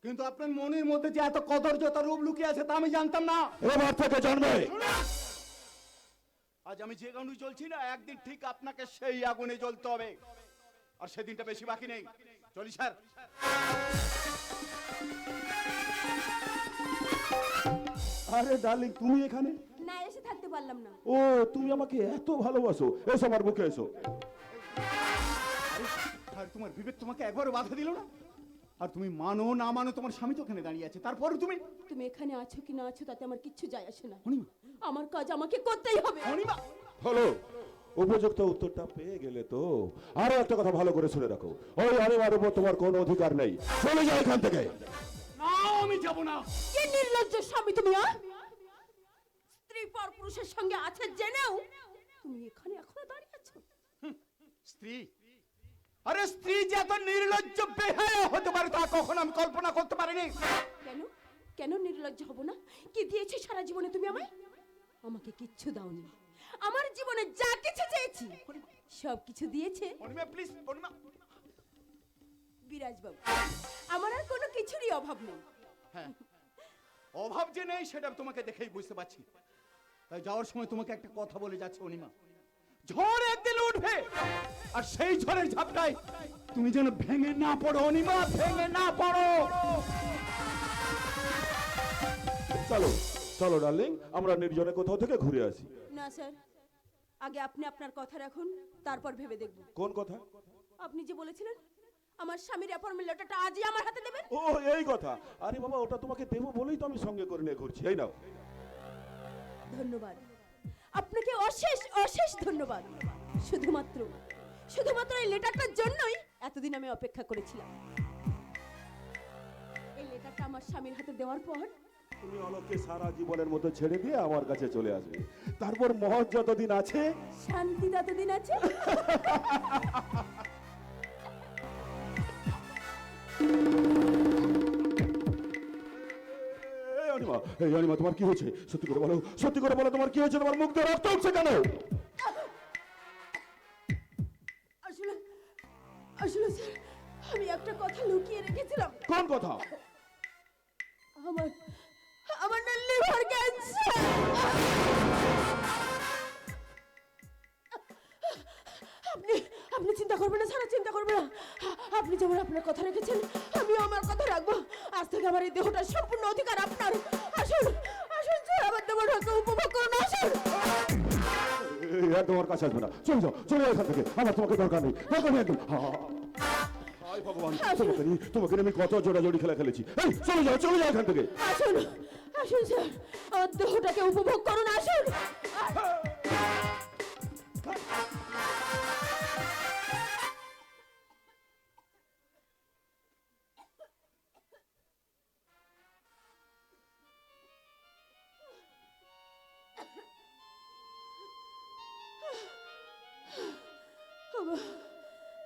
কিন্তু আপনার মনের মধ্যে যে এত কদর্যতা রূপ লুকিয়ে আছে তা আমি জানতাম না। এবার থেকে জানবে। আজ আমি যে আগুনে জ্বলছি না, একদিন ঠিক আপনাকে সেই আগুনে জ্বলতে হবে, আর সেদিনটা বেশি বাকি নেই। চলি স্যার। আরে ডার্লিং, তুমি এখানে? না, এসে থাকতে পারলাম না। ও, তুমি আমাকে এত ভালোবাসো? এসো আমার বুকে এসো। আর তোমার বিবেক তোমাকে একবারও বাধা দিল না? আর তুমি মানো না মানো, তোমার স্বামী তো ওখানে দাঁড়িয়ে আছে, তারপরে তুমি তুমি এখানে আছো কি না আছো তাতে আমার কিচ্ছু যায় আসে না। অনিমা, আমার কাজ আমাকে করতেই হবে। অনিমা। হলো, উপযুক্ত উত্তরটা পেয়ে গেলে তো। আরো একটা কথা ভালো করে শুনে রাখো, ওই অনিমার উপর তোমার কোনো অধিকার নেই। চলে যাও এখান থেকে। না, আমি যাব না। কি নির্লজ্জ স্বামী তুমি! স্ত্রী পর পুরুষের সঙ্গে আছে জেনেও তুমি এখানে এখনো দাঁড়িয়ে আছো। স্ত্রী, আরে স্ত্রী যে এত নির্লজ্জ বেহায়া হতে পারে তা কখনো আমি কল্পনা করতে পারিনি। কেন কেন নির্লজ্জ হব না? কি দিয়েছে সারা জীবনে তুমি আমায়? আমাকে কিচ্ছু দাওনি। আমার জীবনে যা কিছু চেয়েছি সব কিছু দিয়েছে অনিমা প্লিজ, অনিমা। বিরাজ বাবু। আমার আর কোনো কিছুরই অভাব নেই। হ্যাঁ, অভাব যে নেই সেটা তোমাকে দেখেই বুঝতে পারছি। তাই যাওয়ার সময় তোমাকে একটা কথা বলে যাচ্ছে অনিমা, ঝড় একদিন উঠবে আর সেই ঝড়ের ঝাপটায় তুমি যেন ভেঙে না পড়ো অনিমা, ভেঙে না পড়ো। চলো চলো ডার্লিং, আমরা নির্জনে কোথাও থেকে ঘুরে আসি। না স্যার, আগে আপনি আপনার কথা রাখুন, তারপর ভেবে দেখব। কোন কথা? আপনি যে বলেছিলেন আমার স্বামীর অ্যাপয়েন্টমেন্ট লেটারটা আজই আমার হাতে দেবেন। ও এই কথা। আরে বাবা, ওটা তোমাকে দেবো বলেই তো আমি সঙ্গে করে নিয়ে ঘুরছি। এই নাও। ধন্যবাদ আপনাকে, অশেষ অশেষ ধন্যবাদ। শুধুমাত্র এই লেটারটার জন্যই এতদিন আমি অপেক্ষা করেছিলাম। এই লেটারটা আমার স্বামীর হাতে দেওয়ার পর তুমি অলোককে সারা জীবনের মতো ছেড়ে দিয়ে আমার কাছে চলে আসবে। তারপর মহৎ যতদিন আছে, শান্তি ততদিন আছে। এই অনিমা, এই অনিমা, তোমার কি হয়েছে? সত্যি করে বলো, সত্যি করে বলো, তোমার কি হয়েছে? তোমার মুখ দিয়ে রক্ত উঠছে কেন? আসলে আসলে স্যার, আমি একটা কথা লুকিয়ে রেখেছিলাম। কোন কথা? আমার আমার না লিভার ক্যান্সার। আপনি আপনি চিন্তা করবেন না স্যার, চিন্তা করবেন না। আপনি যেমন আপনার কথা রেখেছেন আমিও আমার কথা রাখবো। আজ থেকে আমার এই দেহটার সম্পূর্ণ অধিকার আপনার। আসুন আসুন স্যার, আমার দেহটাকে উপভোগ করুন। আসুন। এই আর তোমার কাছে আসবে না। চলে যাও, চলে যাও এখান থেকে। আমার তোমাকে দরকার নেই, দরকার নেই একদম। হায় ভগবান, তোমাকে নিয়ে আমি কত জোড়াজোড়ি খেলা খেলেছি। এই চলে যাও, চলে যাও এখান থেকে। আসুন আসুন স্যার, আমার দেহটাকে উপভোগ করুন। আসুন।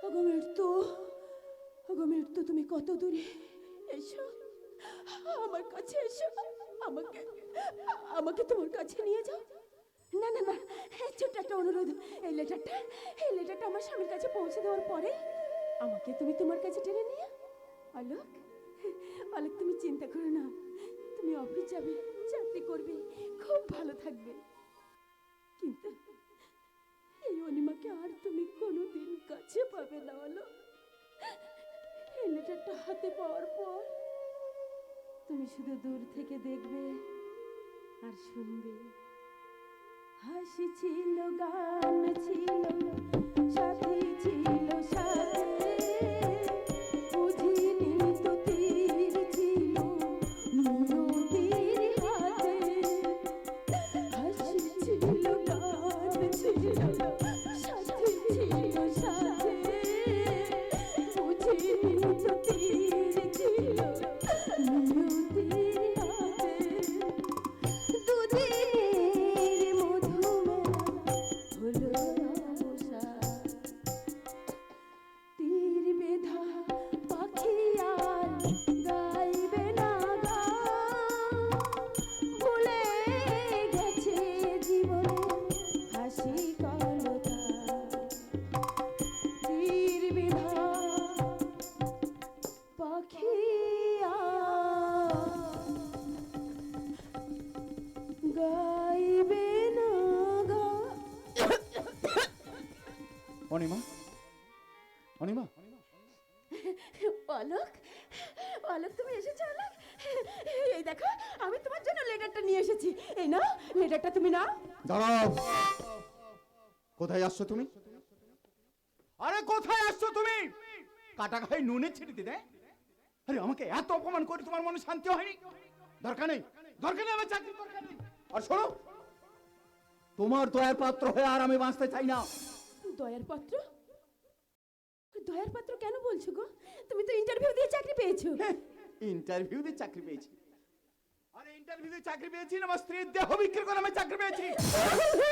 ওগো মৃত্যু, ওগো মৃত্যু, তুমি কত দূরে? এসো আমার কাছে, এসো। আমাকে আমাকে তোমার কাছে নিয়ে যাও। না না না, ছোট্ট একটা অনুরোধ। এই লেটারটা আমার স্বামীর কাছে পৌঁছে দেওয়ার পরে আমাকে তুমি তোমার কাছে টেনে নিয়ে। অলোক, অলোক, তুমি চিন্তা করো না। তুমি অফিস যাবে, চাকরি করবে, খুব ভালো থাকবে। কিন্তু এই অনিমাকে আর তুমি কোনোদিন কাছে পাবে না। অলোক, এই লেটারটা হাতে পাওয়ার পর তুমি শুধু দূর থেকে দেখবে আর শুনবে। হাসি ছিল, গান ছিল, সাথী ছিল সাথে, বুঝিনি তো তীর ছিল নদীর হাতে। হাসি ছিল, গান ছিল, সাথী ছিল সাথে, বুঝিনি তো তীর ছিল নদীর হাতে। দুদিনের মধুমেলা হলো অবসান, তীর বেধা পাখি আর গাইবে না গান, ভুলে গেছে জীবনে হাসি কলতা। তীর বেধা পাখি গাইবে না গান। অনিমা, অনিমা, অলোক, অলোক, তুমি এসেছো? অলোক, এই দেখো আমি তোমার জন্য লেটারটা নিয়ে এসেছি। এই নাও লেটারটা, তুমি নাও। দাঁড়াও। কোথায় আসছো তুমি? আরে কোথায় আসছো তুমি? কাটা খাই নুনে ছেড়ে দিতে। আরে আমাকে এত অপমান করে তোমার মনে শান্তি হয়নি? দরকার নেই, দরকার নেই, আমার চাকরি দরকার নেই। আর শোনো, তোমার দয়ার পাত্র হয়ে আর আমি বাঁচতে চাই না। দয়ার পাত্র? দয়ার পাত্র কেন বলছো গো? তুমি তো ইন্টারভিউ দিয়ে চাকরি পেয়েছো। ইন্টারভিউ দিয়ে চাকরি পেয়েছি? আরে ইন্টারভিউ দিয়ে চাকরি পেয়েছি না, আমার স্ত্রীর দেহ বিক্রি করে আমি চাকরি পেয়েছি।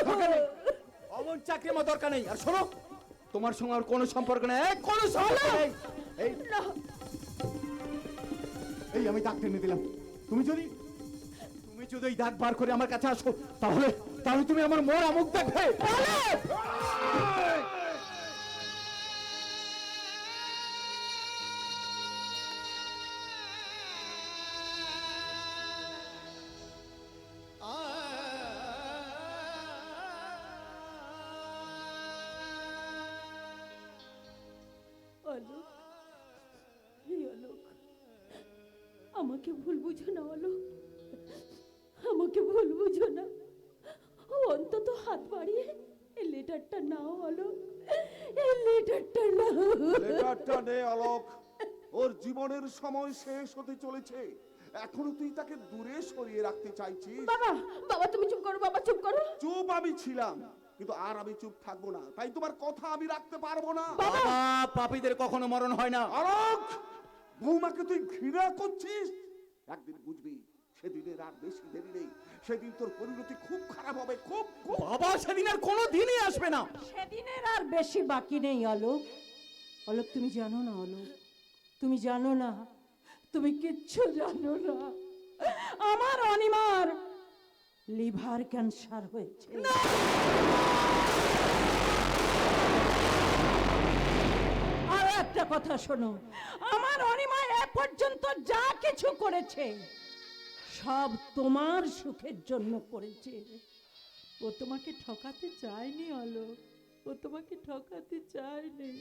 দরকার নেই, অমন চাকরি আমার দরকার নেই। আর শোনো, তোমার সঙ্গে আর কোনো সম্পর্ক নেই, কোনো সম্পর্ক নেই। এই এই আমি দাগ টেনে দিলাম। তুমি যদি এই দাগ বার করে আমার কাছে আসো, তাহলে তাহলে তুমি আমার মরা মুখ দেখবে। অলোক, এই অলোক, আমাকে ভুল বুঝো না অলোক, আমাকে ভুল বুঝো না। অন্তত হাত বাড়িয়ে এই লেটারটা নাও অলোক, এই লেটারটা নাও। লেটারটা নে অলোক, ওর জীবনের সময় শেষ হতে চলেছে, এখনো তুই তাকে দূরে সরিয়ে রাখতে চাইছিস। বাবা, বাবা তুমি চুপ করো, বাবা চুপ করো। চুপ আমি ছিলাম, কিন্তু আর আমি চুপ থাকবো না, তাই তোমার কথা আমি রাখতে পারবো না। বাবা, পাপীদের কখনো মরণ হয় না। অলোক, বৌমাকে তুই ঘৃণা করছিস, একদিন বুঝবি সেদিনের আর বেশি দেরি নেই, সেদিন তোর পরিণতি খুব খারাপ হবে, খুব খুব। বাবা, সেদিন আর কোনো দিনই আসবে না। সেদিনের আর বেশি বাকি নেই অলোক। অলোক তুমি জানো না অলোক, তুমি জানো না, তুমি কিচ্ছু জানো না। আমার অনিমার লিভার ক্যান্সার হয়েছে। আর একটা কথা শোনো, আমার অনিমা এ পর্যন্ত যা কিছু করেছে সব তোমার সুখের জন্য করেছে। ও তোমাকে ঠকাতে চায়নি অলোক, ও তোমাকে ঠকাতে চায়নি।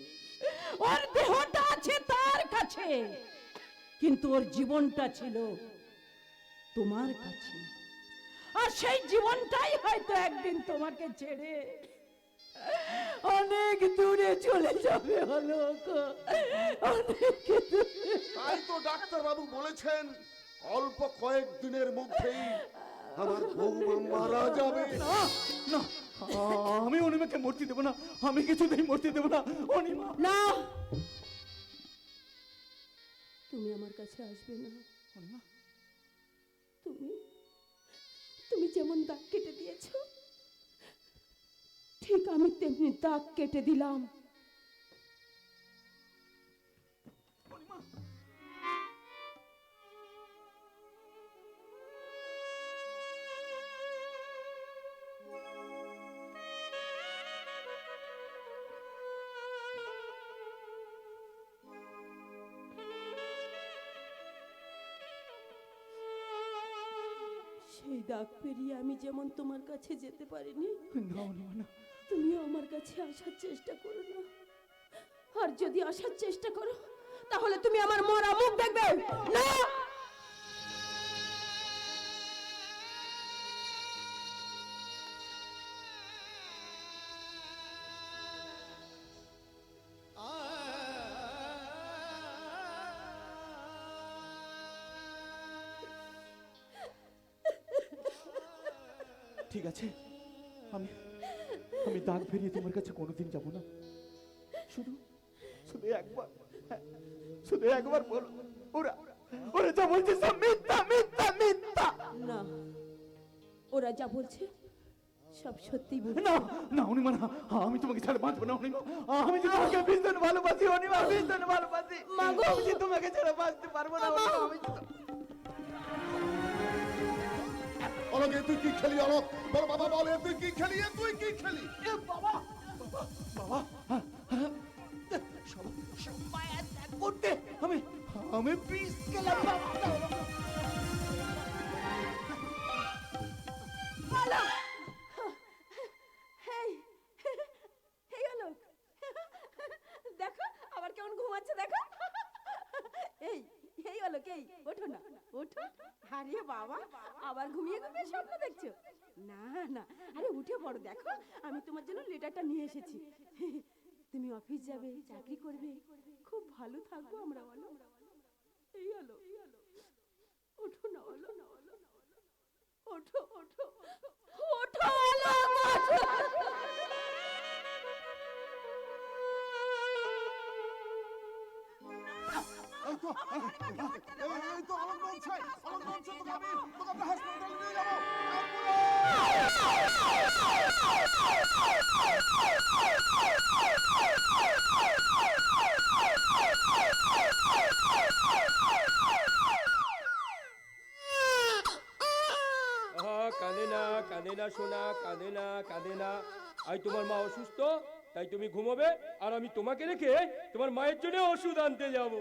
ওর দেহটা আছে তার কাছে, কিন্তু ওর জীবনটা ছিল তোমার কাছে। আর সেই জীবনটাই হয়তো একদিন তোমাকে ছেড়ে অনেক দূরে চলে যাবে অলোক, অনেক দূরে। তাই তো ডাক্তার বাবু বলেছেন অল্প কয়েক দিনের মধ্যেই আমার বৌমা মারা যাবে। না, না, আমি অনিমাকে মরতে দেবো না, আমি কিছুতেই মরতে দেবো না। অনিমা না, তুমি আমার কাছে আসবে না। অনিমা, তুমি তুমি যেমন দাগ কেটে দিয়েছো, ঠিক আমি তেমনি দাগ কেটে দিলাম। সেই দাগ পেরিয়ে আমি যেমন তোমার কাছে যেতে পারিনি, না অনিমা, না। তুমিও আমার কাছে আসার চেষ্টা করো না। আর যদি আসার চেষ্টা করো, তাহলে তুমি আমার মরা মুখ দেখবে না। ঠিক আছে, আমি আমি দাগ ফেরিয়ে তোমার কাছে কোনোদিন যাব না। শুধু শুধু একবার, শুধু একবার বলো, ওরা ওরা যা বলছে সব মিথ্যা, মিথ্যা, মিথ্যা। না, ওরা যা বলছে সব সত্যি বলছে। না না অনিমা, না, আমি তোমাকে ছাড়া বাঁচবো না অনিমা। আমি যে তোমাকে ভীষণ ভালোবাসি অনিমা, ভীষণ ভালোবাসি। মাগো, আমি যে তোমাকে ছাড়া বাঁচতে পারবো না অনিমা। আমি অলোক, তুই কি খেলি? অলোক বল, বাবা বল, তুই কি খেলি? তুই কি খেলি? বাবা, বাবা, সবাই এক করতে আমি আমি পিস গেলাম। দেখো আবার কেমন ঘুমাচ্ছে, দেখো। এই এই অলোক, এই ওঠো না, ওঠো। আরে বাবা, আবার ঘুমিয়ে ঘুমিয়ে স্বপ্ন দেখছো? না না, আরে উঠে পড়ো, দেখো আমি তোমার জন্য লেটারটা নিয়ে এসেছি। তুমি অফিস যাবে, চাকরি করবে, খুব ভালো থাকবো আমরা বলো। এই হলো, ওঠো না বলো, ওঠো ওঠো ওঠো এই তো অলোক বলছে, অলোক বলছে তোকে আমি হাসপাতালে নিয়ে যাবো। অ্যাম্বুলেন্স! না সোনা, কাঁদে না, কাঁদে না। আজ তোমার মা অসুস্থ, তাই তুমি ঘুমোবে, আর আমি তোমাকে রেখে তোমার মায়ের জন্য ওষুধ আনতে যাব।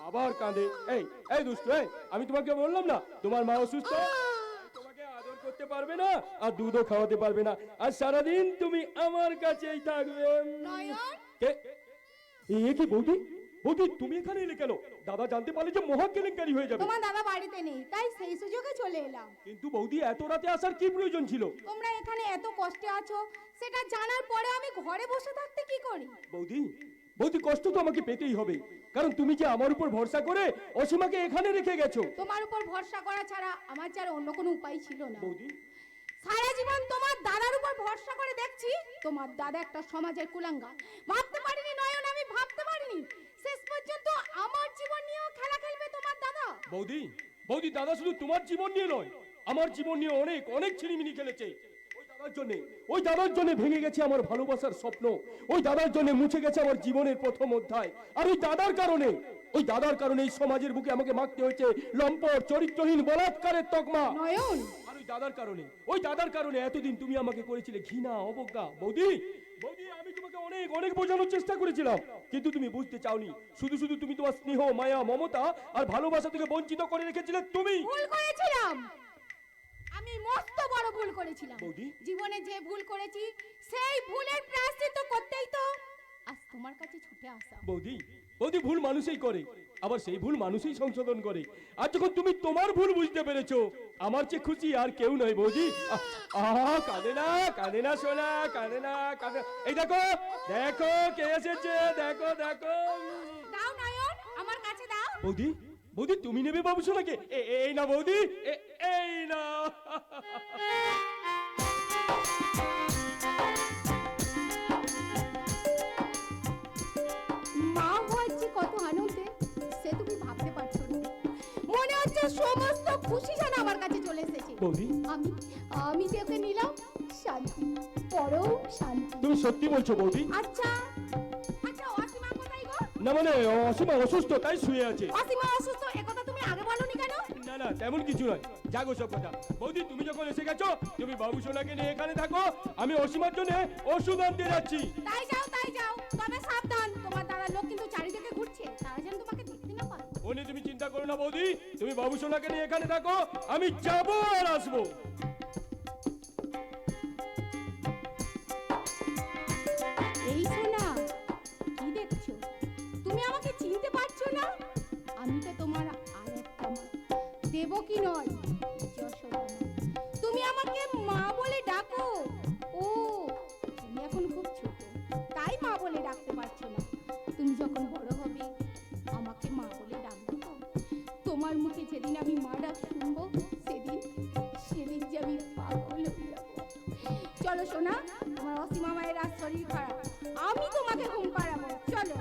আবার কাঁদে। এই এই দুষ্টু, এই আমি তোমাকে বললাম না তোমার মা অসুস্থ, তোমাকে আদর করতে পারবে না আর দুধও খাওয়াতে পারবে না, আর সারাদিন তুমি আমার কাছেই থাকবে। নয়ন, কে? এ কি বৌদি? বৌদি তুমি এখানে এলে কেন? দাদা জানতে পারলে যে মহা কেলেঙ্কারি হয়ে যাবে। তোমার দাদা বাড়িতে নেই, তাই সেই সুযোগে চলে এলাম। কিন্তু বৌদি এত রাতে আসার কি প্রয়োজন ছিল? তোমরা এখানে এত কষ্টে আছো, সেটা জানার পরে আমি ঘরে বসে থাকতে কি করি? বৌদি, বৌদি কষ্ট তো আমাকে পেতেই হবে, কারণ তুমি যে আমার উপর ভরসা করে অসীমাকে এখানে রেখে গেছো। তোমার উপর ভরসা করা ছাড়া আমার যার অন্য কোনো উপায় ছিল না। বৌদি, সারা জীবন তোমার দাদার উপর ভরসা করে দেখছি, তোমার দাদা একটা সমাজের কুলাঙ্গার। ভাবতে পারিনি নয়ন, আমি ভাবতে পারিনি শেষ পর্যন্ত আমার জীবন নিয়েও খেলা খেলবে তোমার দাদা। বৌদি, বৌদি দাদা শুধু তোমার জীবন নিয়ে নয়, আমার জীবন নিয়ে অনেক অনেক ছিনিমিনি খেলেছে। ওই দাদার জন্য ভেঙে গেছে আমার ভালোবাসার স্বপ্ন, ওই দাদার জন্য মুছে গেছে আমার জীবনের প্রথম অধ্যায়। আর ওই দাদার কারণে এই সমাজের বুকে আমাকে মাখতে হয়েছে লম্পট, চরিত্রহীন, বলাৎকারের তকমা। নয়ন, আর ওই দাদার কারণে এতদিন তুমি আমাকে করেছিলে ঘৃণা, অবজ্ঞা। বৌদি, বৌদি আমি তোমাকে অনেক অনেক বোঝানোর চেষ্টা করেছিলাম, কিন্তু তুমি বুঝতে চাওনি। শুধু শুধু তুমি তোমার স্নেহ, মায়া, মমতা আর ভালোবাসা থেকে বঞ্চিত করে রেখেছিলে তুমি। ভুল করেছিলাম, আমি মস্ত বড় ভুল করেছিলাম। বৌদি? জীবনে যে ভুল করেছি সেই ভুলের প্রায়শ্চিত্ত করতেই তো আজ তোমার কাছে ছুটে আসা। বৌদি, বৌদি ভুল মানুষই করে, আবার সেই ভুল মানুষই সংশোধন করে। আর যখন তুমি তোমার ভুল বুঝতে পেরেছো, আমার চেয়ে খুশি আর কেউ নয়। বৌদি কাঁদে না, কাঁদে না সোনা, কাঁদে না, কাঁদে। এই দেখো, দেখো কে এসেছে, দেখো দেখো। দাও নয়ন, আমার কাছে দাও। বৌদি, বৌদি তুমি নেবে বাবু সোনাকে? এই না বৌদি, এই না। মা হচ্ছে কত আনন্দে সে তুমি ভাবতে পারছো না। মনে হচ্ছে সমস্ত খুশি যেন আমার কাছে চলে এসেছে। বৌদি, আমি আমি যে ওকে নিলাম শান্তি, পরম শান্তি। তুমি সত্যি বলছো বৌদি? আচ্ছা আচ্ছা, অসীমা কোথায় গো? না মানে অসীমা অসুস্থ, তাই শুয়ে আছে। অসীমা অসুস্থ, একথা তুমি আগে বলনি কেন? না না তেমন কিছু নয়, জাগো সব কথা। বৌদি তুমি যখন এসে গেছো, তুমি বাবু সোনাকে নিয়ে এখানে থাকো, আমি অসীমার জন্য ওষুধ আনতে যাচ্ছি। তাই যাও, তাই যাও, তবে সাবধান, তোমার দাদা লোক কিন্তু চারিদিকে ঘুরছে, তারা যেন তোমাকে দেখতে না পায়। ও নিয়ে তুমি চিন্তা করো না বৌদি, তুমি বাবু সোনাকে নিয়ে এখানে থাকো, আমি যাবো আর আসবো। এই সোনা, কি দেখছো? তুমি আমাকে চিনতে পারছো না? আমি তো তোমার আরেকটা মা, দেবকী নয়, যশোদা মা। তুমি আমাকে মা বলে ডাকো। ও, তুমি এখন খুব ছোট, তাই মা বলে ডাকতে পারছো না। তুমি যখন বড় হবে আমাকে মা বলে ডাকবো তো। তোমার মুখে যেদিন আমি মা ডাক শুনবো, সেদিন যে আমি পাগল হয়ে যাবো। চলো সোনা, আমার অসীমা মায়ের আজ শরীর খারাপ, আমি তোমাকে ঘুম পাড়াবো। চলো।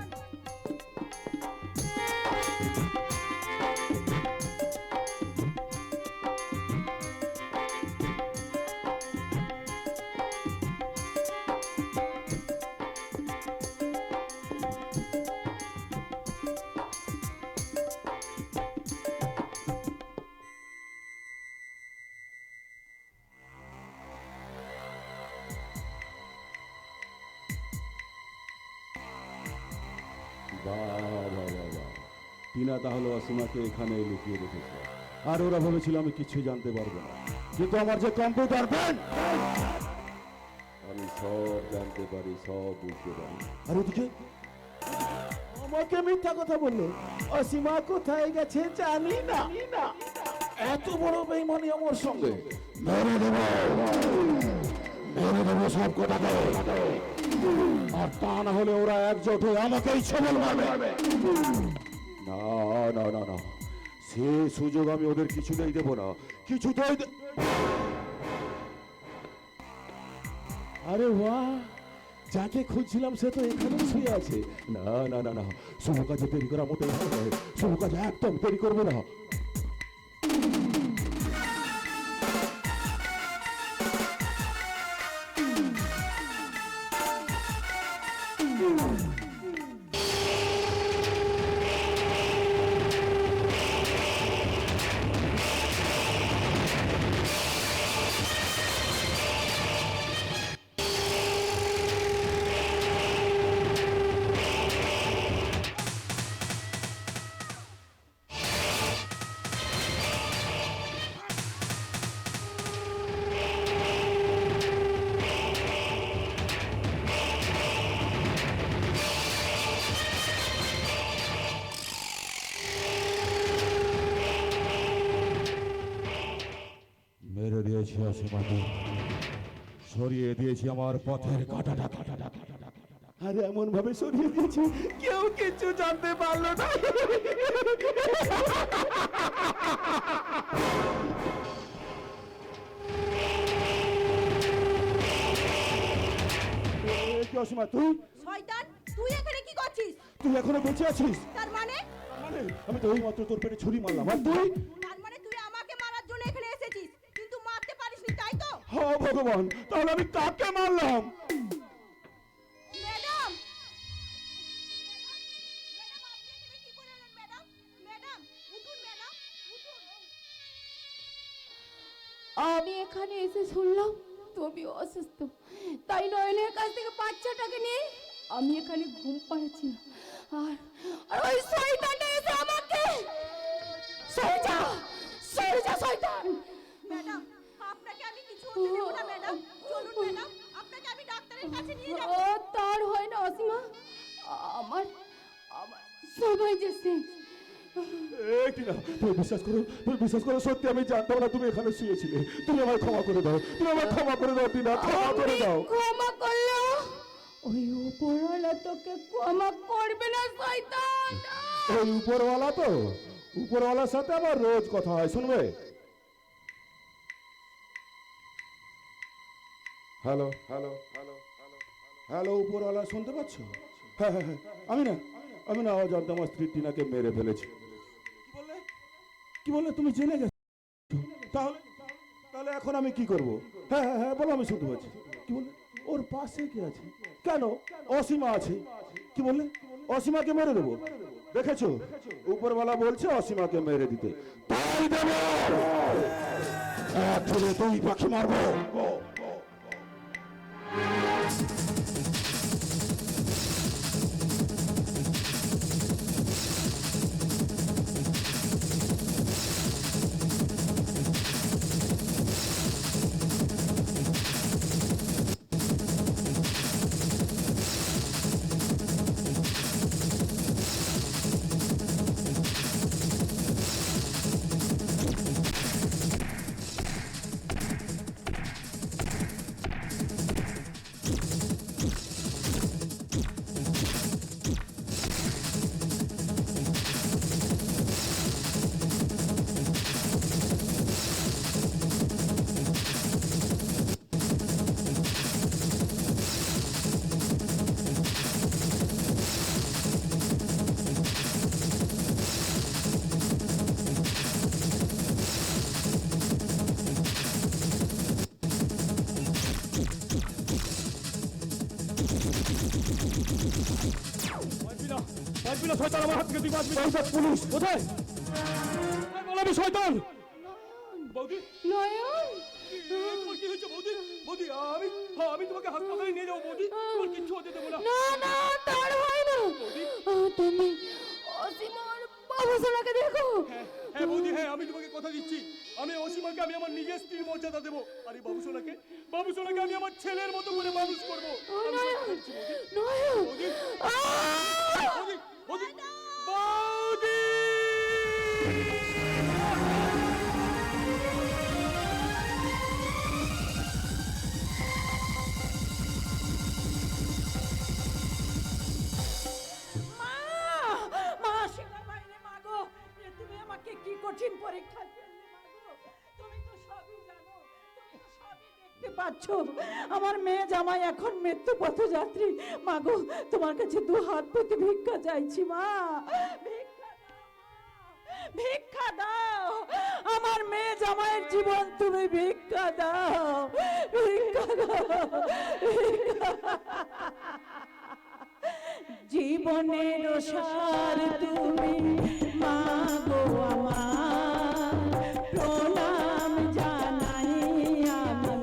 টিনা তাহলে অসীমাকে এখানে লুকিয়ে রেখেছে, আর ওরা ভেবেছিল আমি কিছু জানতে পারবো না, কিন্তু আমার যে কম্পিউটার ব্রেন, আমি সব জানতে পারি, সব বুঝতে পারি। আর ওদিকে আমাকে মিথ্যা কথা বললো, অসীমা কোথায় গেছে জানি না। এত বড় বেঈমানি আমার সঙ্গে, মেরে দেবো সব কথা। আর তা না হলে ওরা একজোট হয়ে আমাকেই ছবল মারবে। না না না না, সে সুযোগ আমি ওদের কিছুতেই দেব না, কিছুতেই। আরে বাহ, যাকে খুঁজছিলাম সে তো এখানে শুয়ে আছে। না না না না, শুভ কাজে দেরি করা মোটেই ভালো নয়, শুভ কাজে একদম দেরি করবো না। দিয়েছি অসীমাকে, সরিয়ে দিয়েছি আমার পথের কাঁটাটা কাঁটাটা কাঁটাটা। আরে এমন ভাবে সরিয়ে দিয়েছি কেউ কিছু জানতে পারলো না। কি অসীমা তুই শয়তান, তুই এখানে কি করছিস? তুই এখনো বেঁচে আছিস? তার মানে মানে আমি তো ওই মাত্র তোর পেটে ছুরি মারলাম, আর তুই? তার মানে তুই আমাকে মারার জন্য এখানে এসেছিস, কিন্তু মারতে পারিসনি, তাই তো? হ্যাঁ ভগবান, তাহলে আমি কাকে মারলাম? ম্যাডাম, ম্যাডাম আপনি এখানে কি করে এলেন ম্যাডাম? ম্যাডাম উঠুন, ম্যাডাম উঠুন। আমি এখানে এসে শুনলাম তুমি অসুস্থ, তাই নয়নের কাছ থেকে বাচ্চাটাকে নিয়ে আমি এখানে ঘুম পাড়াচ্ছি না। আর আর ওই শয়তানটা এসে আমাকে সরজা সরজা শয়তান। ম্যাডাম আপনাকে আমি কিছু হতে দেব না ম্যাডাম, চলুন ম্যাডাম, আপনাকে আমি ডাক্তারের কাছে নিয়ে যাব। ও তার হয় না অসীমা, আমার আমার সবাই যে শেষ। টিনা, তুমি বিশ্বাস করো, সত্যি আমি জানতাম না তুমি এখানে শুয়েছিলে। তুমি আমায় ক্ষমা করে দাও, তুমি আমায় ক্ষমা করে দাও টিনা, ক্ষমা করে দাও। ক্ষমা করলো ওই উপরওয়ালা তোকে ক্ষমা করবে না শয়তান। ওই উপরওয়ালা তো, উপরওয়ালার সাথে আমার রোজ কথা হয়, শুনবে? হ্যালো হ্যালো হ্যালো হ্যালো উপরওয়ালা, শুনতে পাচ্ছ? হ্যাঁ হ্যাঁ হ্যাঁ, আমি না অজান্তে আমার স্ত্রী টিনাকে মেরে ফেলেছি। কি বললে তুমি জেনে গেছো? তাহলে তাহলে এখন আমি কি করব? হ্যাঁ হ্যাঁ হ্যাঁ বলো, আমি শুনতে পাচ্ছি। কি বললে? ওর পাশে কে আছে? কেন? অসীমা আছে। কি বললে? অসীমাকে মেরে দেবো? দেখেছো, উপরওয়ালা বলছে অসীমাকে মেরে দিতে, তাই দেবো। তুই পাখি মারবো। বাঁচবি না শয়তান, আমার হাত থেকে তুই বাঁচবি না। পুলিশ কোথায়? আমি শয়তান। বৌদি নয়ন তোমার কি হয়েছে বৌদি? বৌদি আমি তোমাকে হাসপাতালে নিয়ে যাবো বৌদি, তোমার কিচ্ছু হতে দেবো না। না না তার হয় না। তুমি অসীমার বাবুসোনাকে দেখো। হ্যাঁ বৌদি, হ্যাঁ আমি তোমাকে কথা দিচ্ছি, আমি অসীমাকে আমি আমার নিজের স্ত্রীর মর্যাদা দেবো, আর এই বাবুসোনাকে আমি আমার ছেলের মতো করে মানুষ করবো। নয়ন বৌদি বৌদি বৌদি বৌদি। মা শিখা বাইরে মাগো, তুমি আমাকে কি কঠিন পরীক্ষা ফেললে মাগো। তুমি তো সবই জানো, তুমি তো সবই দেখতে পাচ্ছ। আমার মেয়ে জামাই এখন মৃত্যু পথযাত্রী মাগো, তোমার কাছে দু হাত পেতে ভিক্ষা চাইছি মা, ভিক্ষা দাও। আমার মেয়ে জামাইয়ের জীবন তুমি ভিক্ষা দাও, ভিক্ষা দাও। জীবনের সার তুমি মাগো আমার, প্রণাম জানাই আমি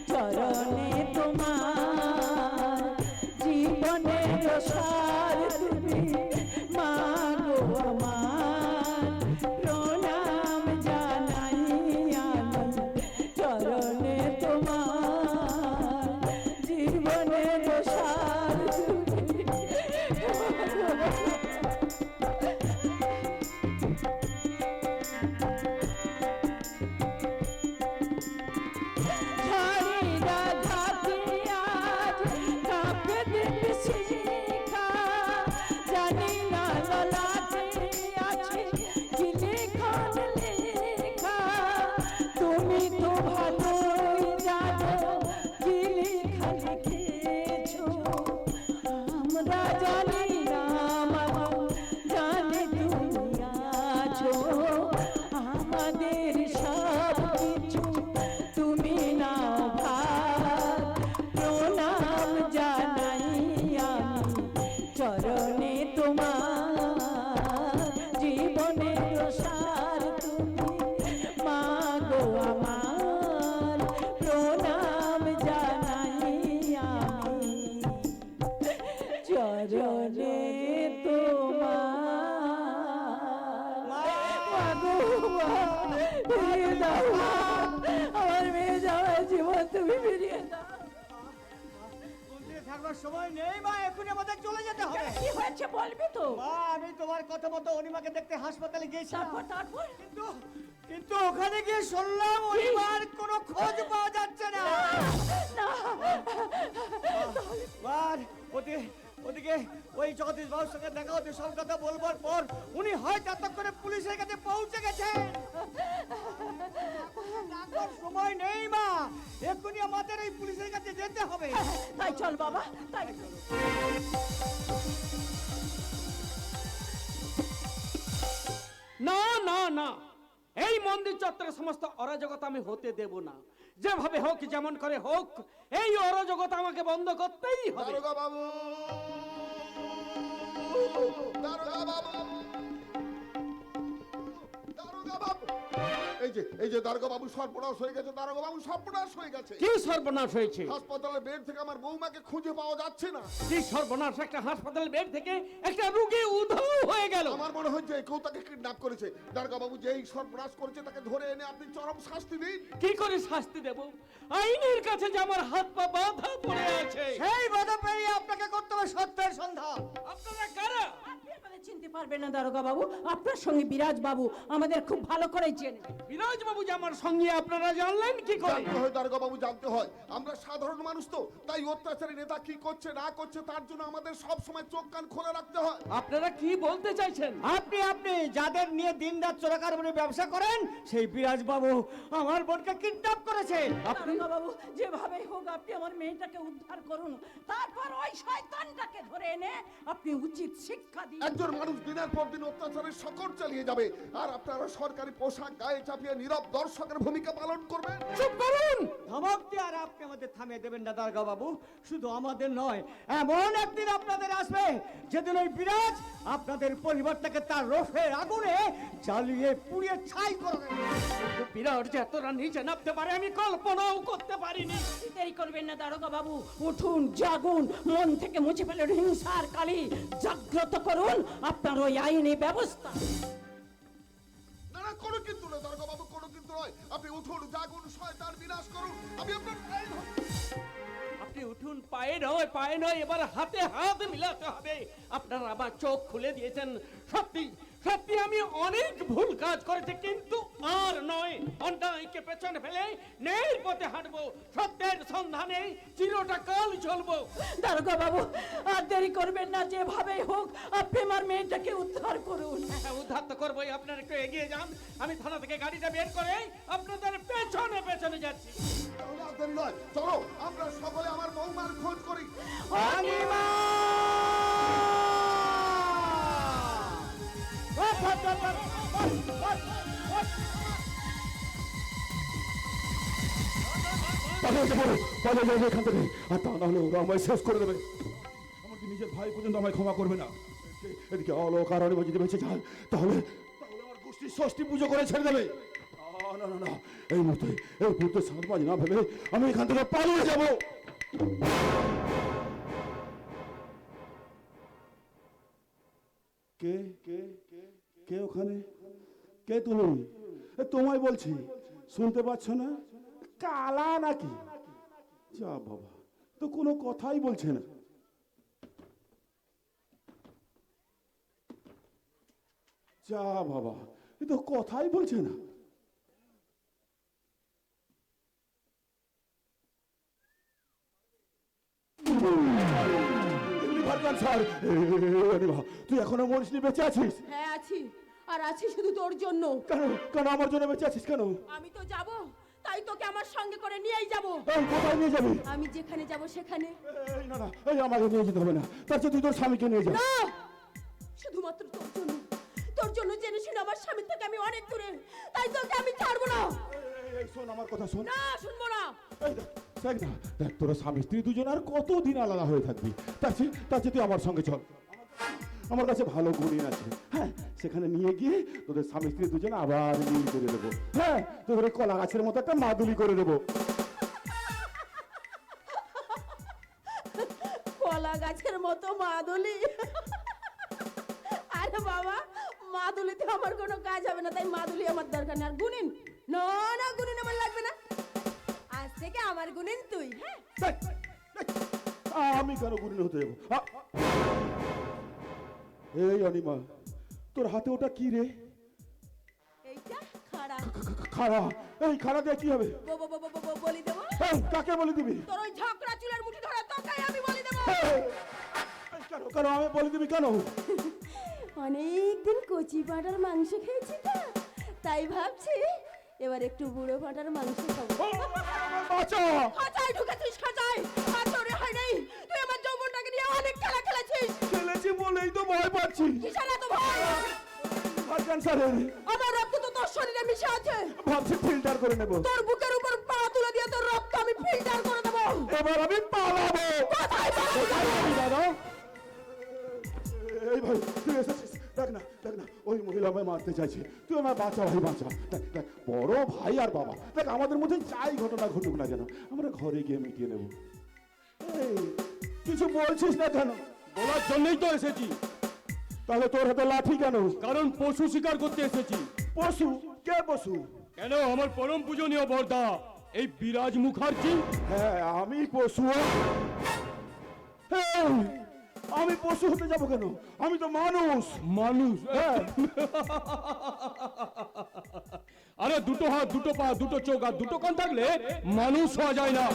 চরণে তোমার। জীবনের সার তুমি মাগো আমার, প্রণাম জানাই আমি চরণে তোমার। জীবনের সার তুমি ফিরিয়ে দাও মা। আমার মেয়ে যাওয়ার জীবন তুমি ফিরিয়ে দাও। মন্দিরে থাকবার সময় নেই মা, এখনই আমাদের চলে যেতে হবে। কি হয়েছে বলবি তো? মা, আমি তোমার কথা মতো অনিমাকে দেখতে হাসপাতালে গিয়েছিলাম, তারপর কিন্তু কিন্তু ওখানে গিয়ে শুনলাম অনিমার কোনো খোঁজ পাওয়া যাচ্ছে না। না, আর ওদিকে ওই জগদীশ বাবুর সঙ্গে দেখা হতে সব কথা বলবার পর উনি হয়তো এতক্ষণে পুলিশের কাছে পৌঁছে গেছেন। রাখবার সময় নেই মা, এক্ষুনি আমাদের এই পুলিশের কাছে যেতে হবে। তাই চল বাবা, তাই চল। না না না, এই মন্দির চত্বরে সমস্ত অরাজকতা আমি হতে দেব না। যেভাবে হোক, যেমন করে হোক, এই অরাজকতা আমাকে বন্ধ করতেই হবে। দারোগা বাবু, দারোগা বাবু, দারোগা বাবু, এই যে দারোগা বাবু সর্বনাশ হয়ে গেছে, দারোগা বাবু সর্বনাশ হয়ে গেছে। কি সর্বনাশ হয়েছে? হাসপাতালের বেড থেকে আমার বৌমাকে খুঁজে পাওয়া যাচ্ছে না। কি সর্বনাশ? একটা হাসপাতাল বেড থেকে একটা রোগী উধাও হয়ে গেল। আমার মনে হয় যে কেউ তাকে কিডন্যাপ করেছে। দারোগা বাবু যেই সর্বনাশ করেছে তাকে ধরে এনে আপনি চরম শাস্তি দিন। কি করে শাস্তি দেব? আইনের কাছে যে আমার হাত পা বাঁধা পড়ে আছে। সেই বাধা পেরিয়ে আপনাকে করতে হবে সত্যের সন্ধান। আপনারা কারা? আপনি আমাদের চিনতে পারবেন না দারোগা বাবু। আপনার সঙ্গে বিরাজ বাবু আমাদের খুব ভালো করে চেনে। বিরাজ বাবু যে আমার সঙ্গে, আপনারা জানলেন কি করে? জানতে হয় দারোগা বাবু, জানতে হয়। আমরা সাধারণ মানুষ তো, তাই অত্যাচারী নেতা কি করছে না করছে তার জন্য আমাদের সব সময় চোখ কান খোলা রাখতে হয়। আপনারা কি বলতে চাইছেন? আপনি যাদের নিয়ে দিনরাত চোরাকারবারি ব্যবসা করেন, সেই বিরাজ বাবু আমার বোনকে কিডন্যাপ করেছে। দারোগা বাবু, যেভাবে হোক আপনি আমার মেয়েটাকে উদ্ধার করুন, তারপর ওই শয়তানটাকে ধরে এনে আপনি উচিত শিক্ষা দিন। একজন মানুষ দিনের পর দিন অত্যাচারের শকট চালিয়ে যাবে, আর আপনারা সরকারি পোশাক গায়ে চাপিয়ে নীরব দর্শকের ভূমিকা পালন করবেন। চুপ করুন! ধমক দিয়ে আর আপনি আমাদের থামিয়ে দেবেন না দারোগা বাবু। শুধু আমাদের নয়, এমন একদিন আপনাদের আসবে যেদিন ওই বিরাজ আপনাদের পরিবারটাকে তার রোষের আগুনে জ্বালিয়ে পুড়িয়ে ছাই করবে। বিরাট যে এতটা নিচে নামতে পারে আমি কল্পনাও করতে পারিনি। দেরি করবেন না দারোগা বাবু, উঠুন, জাগুন, মন থেকে মুছে ফেলুন হিংসার কালি, জাগ্রত করুন আপনার ওই আইনি ব্যবস্থা। না না, কোনো কিন্তু নয় দারোগা বাবু, কোনো কিন্তু নয়। আপনি উঠুন, জাগুন, শয়তান বিনাশ করুন। আমি আপনার পায়ে ধরছি। আপনি উঠুন, পায়ে নয়, এবার হাতে হাত মিলাতে হবে। আপনারা আবার চোখ খুলে দিয়েছেন। সত্যি সত্যি আমি অনেক ভুল কাজ করেছি, কিন্তু আর নয়। অন্যায়কে পেছনে ফেলে ন্যায়ের পথে হাঁটবো, সত্যের সন্ধানে চিরটা কাল চলবো। দারোগা বাবু, আর দেরি করবেন না, যেভাবেই হোক আপনি আমার মেয়েটাকে উদ্ধার করুন। হ্যাঁ, উদ্ধার তো করবোই। আপনারা একটু এগিয়ে যান, আমি থানা থেকে গাড়িটা বের করে আপনাদের পেছনে পেছনে যাচ্ছি। তাহলে আর দেরি নয়, চলো আমরা সকলে আমার বৌমার খোঁজ করি। অনিমা! পালিয়ে যাবো এখান থেকে, আর তা নাহলে ওরা আমায় শেষ করে দেবে। এমনকি নিজের ভাই পর্যন্ত আমায় ক্ষমা করবে না। এদিকে অলোক আর অনিমা যদি বেঁচে যায়, তাহলে আমার গোষ্ঠীর ষষ্ঠী পুজো করে ছেড়ে দেবে। না না না, এই মুহূর্তে সারবাজ না ভেবে আমি এখান থেকে পালিয়ে যাবো। কে কে কে ওখানে? কে তুমি? তোমায় বলছি, শুনতে পাচ্ছ না? কালা নাকি? যা বাবা, তো কোনো কথাই বলছে না। যা বাবা, এ তো কথাই বলছে না। তুই এখনো মরিসনি, বেঁচে আছিস? হ্যাঁ আছি, আর আছি শুধু তোর জন্য। কেন কেন আমার জন্য বেঁচে আছিস কেন? আমি তো যাব, তাই তোকে আমার সঙ্গে করে নিয়েই যাব। কোথায় নিয়ে যাবি? আমি যেখানে যাব সেখানে। এই না না, এই আমাকে নিয়ে যেতে হবে না, তার চেয়ে তুই তোর স্বামীকে নিয়ে যা। না, শুধুমাত্র তোর জন্য। তোর জন্য জেনে শুনে আমার স্বামীর থেকে আমি অনেক দূরে, তাই তোকে আমি ছাড়বো না। এই শোন, আমার কথা শোন। না, শুনবো না। এই দেখ না, দেখ তোরা স্বামী স্ত্রী দুজন আর কতদিন আলাদা হয়ে থাকবি। তার চেয়ে তুই আমার সঙ্গে চল। আমার কাছে ভালো গুণী আছে, হ্যাঁ, সেখানে নিয়ে গিয়ে তোদের স্বামী স্ত্রী দুজনে আবার মিল করে দেবো। হ্যাঁ, তোদের কলা গাছের মতো একটা মাদুলি করে দেবো। কলা গাছের মতো মাদুলি? আরে বাবা, মাদুলিতে আমার কোনো কাজ হবে না, তাই মাদুলি আমার দরকার নেই। আর গুনিন, না না গুনিন আমার লাগবে না, আজ থেকে আমার গুনিন তুই। হ্যাঁ আমি কেন গুণিন হতে যাবো? এই অনিমা, তোর হাতে ওটা কি রে? এইটা খাড়া খাড়া। এই খাড়া দিয়ে কি হবে? বলি দেবো। এই, কাকে বলে দিবি? তোর ওই ঝকড়া চুলের মুঠি ধরা তোকেই আমি বলি দেবো। এই, কেন কেন আমি বলে দিবি কেন? অনেকদিন কচি পাঁঠার মাংস খেয়েছি তো, তাই ভাবছি এবার একটু বুড়ো পাঁঠার মাংস খাবো। বাঁচা! খাঁচায় ঢুকেছিস, খাঁচায় আর তোরে হয় নাই। তুই আমার যৌবনটাকে নিয়ে অনেক খেলা খেলেছিস। খেলেছি বলেই তো ভয় পাচ্ছি। কিসের এত ভয়? ক্যান্সারের আমার রক্ত তো তোর শরীরে মিশে আছে। ভাবছি ফিল্টার করে নেব। তোর বুকের উপর পা তুলে দিয়ে তোর রক্ত আমি ফিল্টার করে দেবো। এবার আমি পালাবো। কোথায় পালাবি? দাদা, এই ভাই তুই এসেছিস? দেখ না দেখ না, ওই মহিলা আমায় মারতে চাইছে। তুই আমার বাঁচা ভাই, বাঁচা। দেখ দেখ, বড় ভাই আর বাবা, দেখ আমাদের মধ্যে যাই ঘটনা ঘটুক না কেন, আমরা ঘরে গিয়ে মিটিয়ে নেব। এই, কিছু বলছিস না কেন? বলার জন্যই তো এসেছি। তাহলে তোর হাতে লাঠি কেন? কারণ পশু শিকার করতে এসেছি। পশু? কে পশু? কেন, আমার পরম পূজনীয় বর্দা এই বিরাজ মুখার্জি। হ্যাঁ, আমি পশু। এই, আমি পশু হতে যাব কেন? আমি তো মানুষ। মানুষ? হ্যাঁ। আরে দুটো হাত, দুটো পা, দুটো চোখ আর দুটো কান থাকলে মানুষ হওয়া যায় না।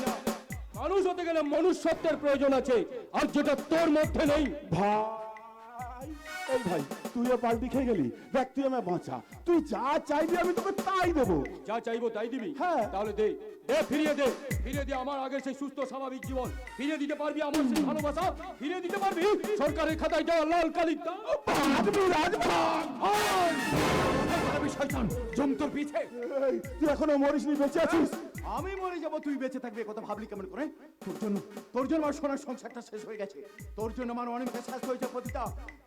মানুষ হতে গেলে মনুষ্যত্বের প্রয়োজন আছে, আর যেটা তোর মধ্যে নেই। ভাই, এই ভাই তুইও পাল্টি খেয়ে গেলি। দেখ তুই আমায় বাঁচা, তুই যা চাইবি আমি তোকে তাই দেবো। যা চাইবো তাই দিবি? হ্যাঁ। তাহলে দে দে, ফিরিয়ে দে, ফিরিয়ে দে আমার আগের সেই সুস্থ স্বাভাবিক জীবন। ফিরিয়ে দিতে পারবি আমার সেই ভালোবাসা? ফিরিয়ে দিতে পারবি সরকারের খাতায় দেওয়া লাল কালির দাগ? শয়তান জমতোর পিছে। এই, তুই এখনো মরিসনি, বেঁচে আছিস? আমি মরে যাব, তুই বেঁচে থাকবি, কথা ভাবলি কেমন করে? তোর জন্য আমার সোনার সংসারটা শেষ হয়ে গেছে। তোর জন্য আমার অনেকটা শেষ হয়েছে প্রতিটা।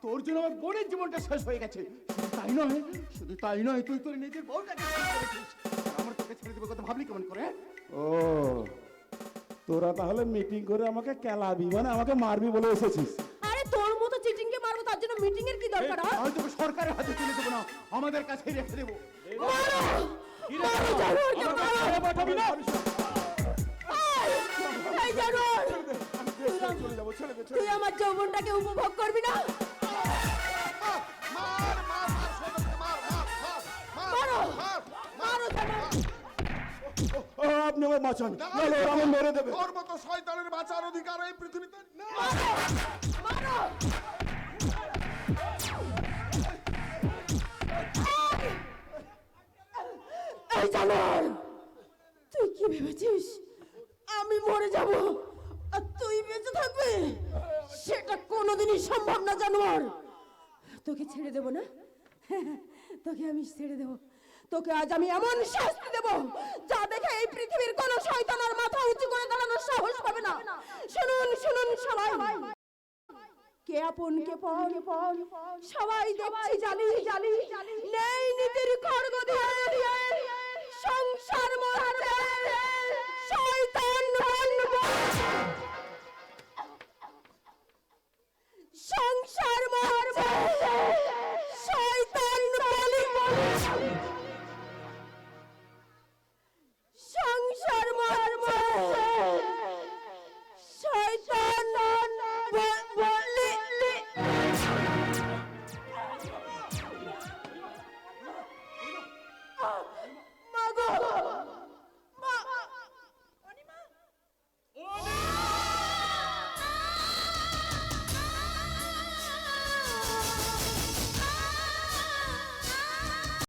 তোর জন্য আমার বোনের জীবনটা শেষ হয়ে গেছে। শুধু তাই নয়, তুই তোর নিজের বউটাকে শেষ করেছিস। আর আমার তোকে ছেড়ে দেবে, কথা ভাবলি কেমন করে? ও, তোরা তাহলে মিটিং করে আমাকে কেলাবি, মানে আমাকে মারবি বলে এসেছিস? আরে তোর মতো চিটিংকে মারবো, তার জন্য মিটিং এর কি দরকার? আমি তোকে সরকারের হাতে তুলে দেবো না, আমাদের কাছে রেখে দেবো। পাঠাবি না? এই জানোয়ার, চলে যাবো, ছেড়ে দে, তুই আমার যৌবনটাকে উপভোগ করবি না? মার মার মার সোনাকে মার মার মার মারো, মার মারো জানোয়ার। ও, আপনি আমায় বাঁচান, নাহলে ওরা আমায় মেরে দেবে। তোর মতো শয়তানের বাঁচার অধিকার এই পৃথিবীতে নেই। মারো। এই জানোয়ার, তুই কি ভেবেছিস আমি মরে যাব আর তুই বেঁচে থাকবি? সেটা কোনোদিনই সম্ভব না জানোয়ার। তোকে ছেড়ে দেব না, তোকে আমি ছেড়ে দেব। তোকে আজ আমি এমন শাস্তি দেব যা দেখে এই পৃথিবীর কোনো শয়তান আর মাথা উঁচু করে দাঁড়ানোর সাহস পাবে না। শুনুন শুনুন সবাই, কে আপন কে পর সবাই দেখছি জালি জালি, নেই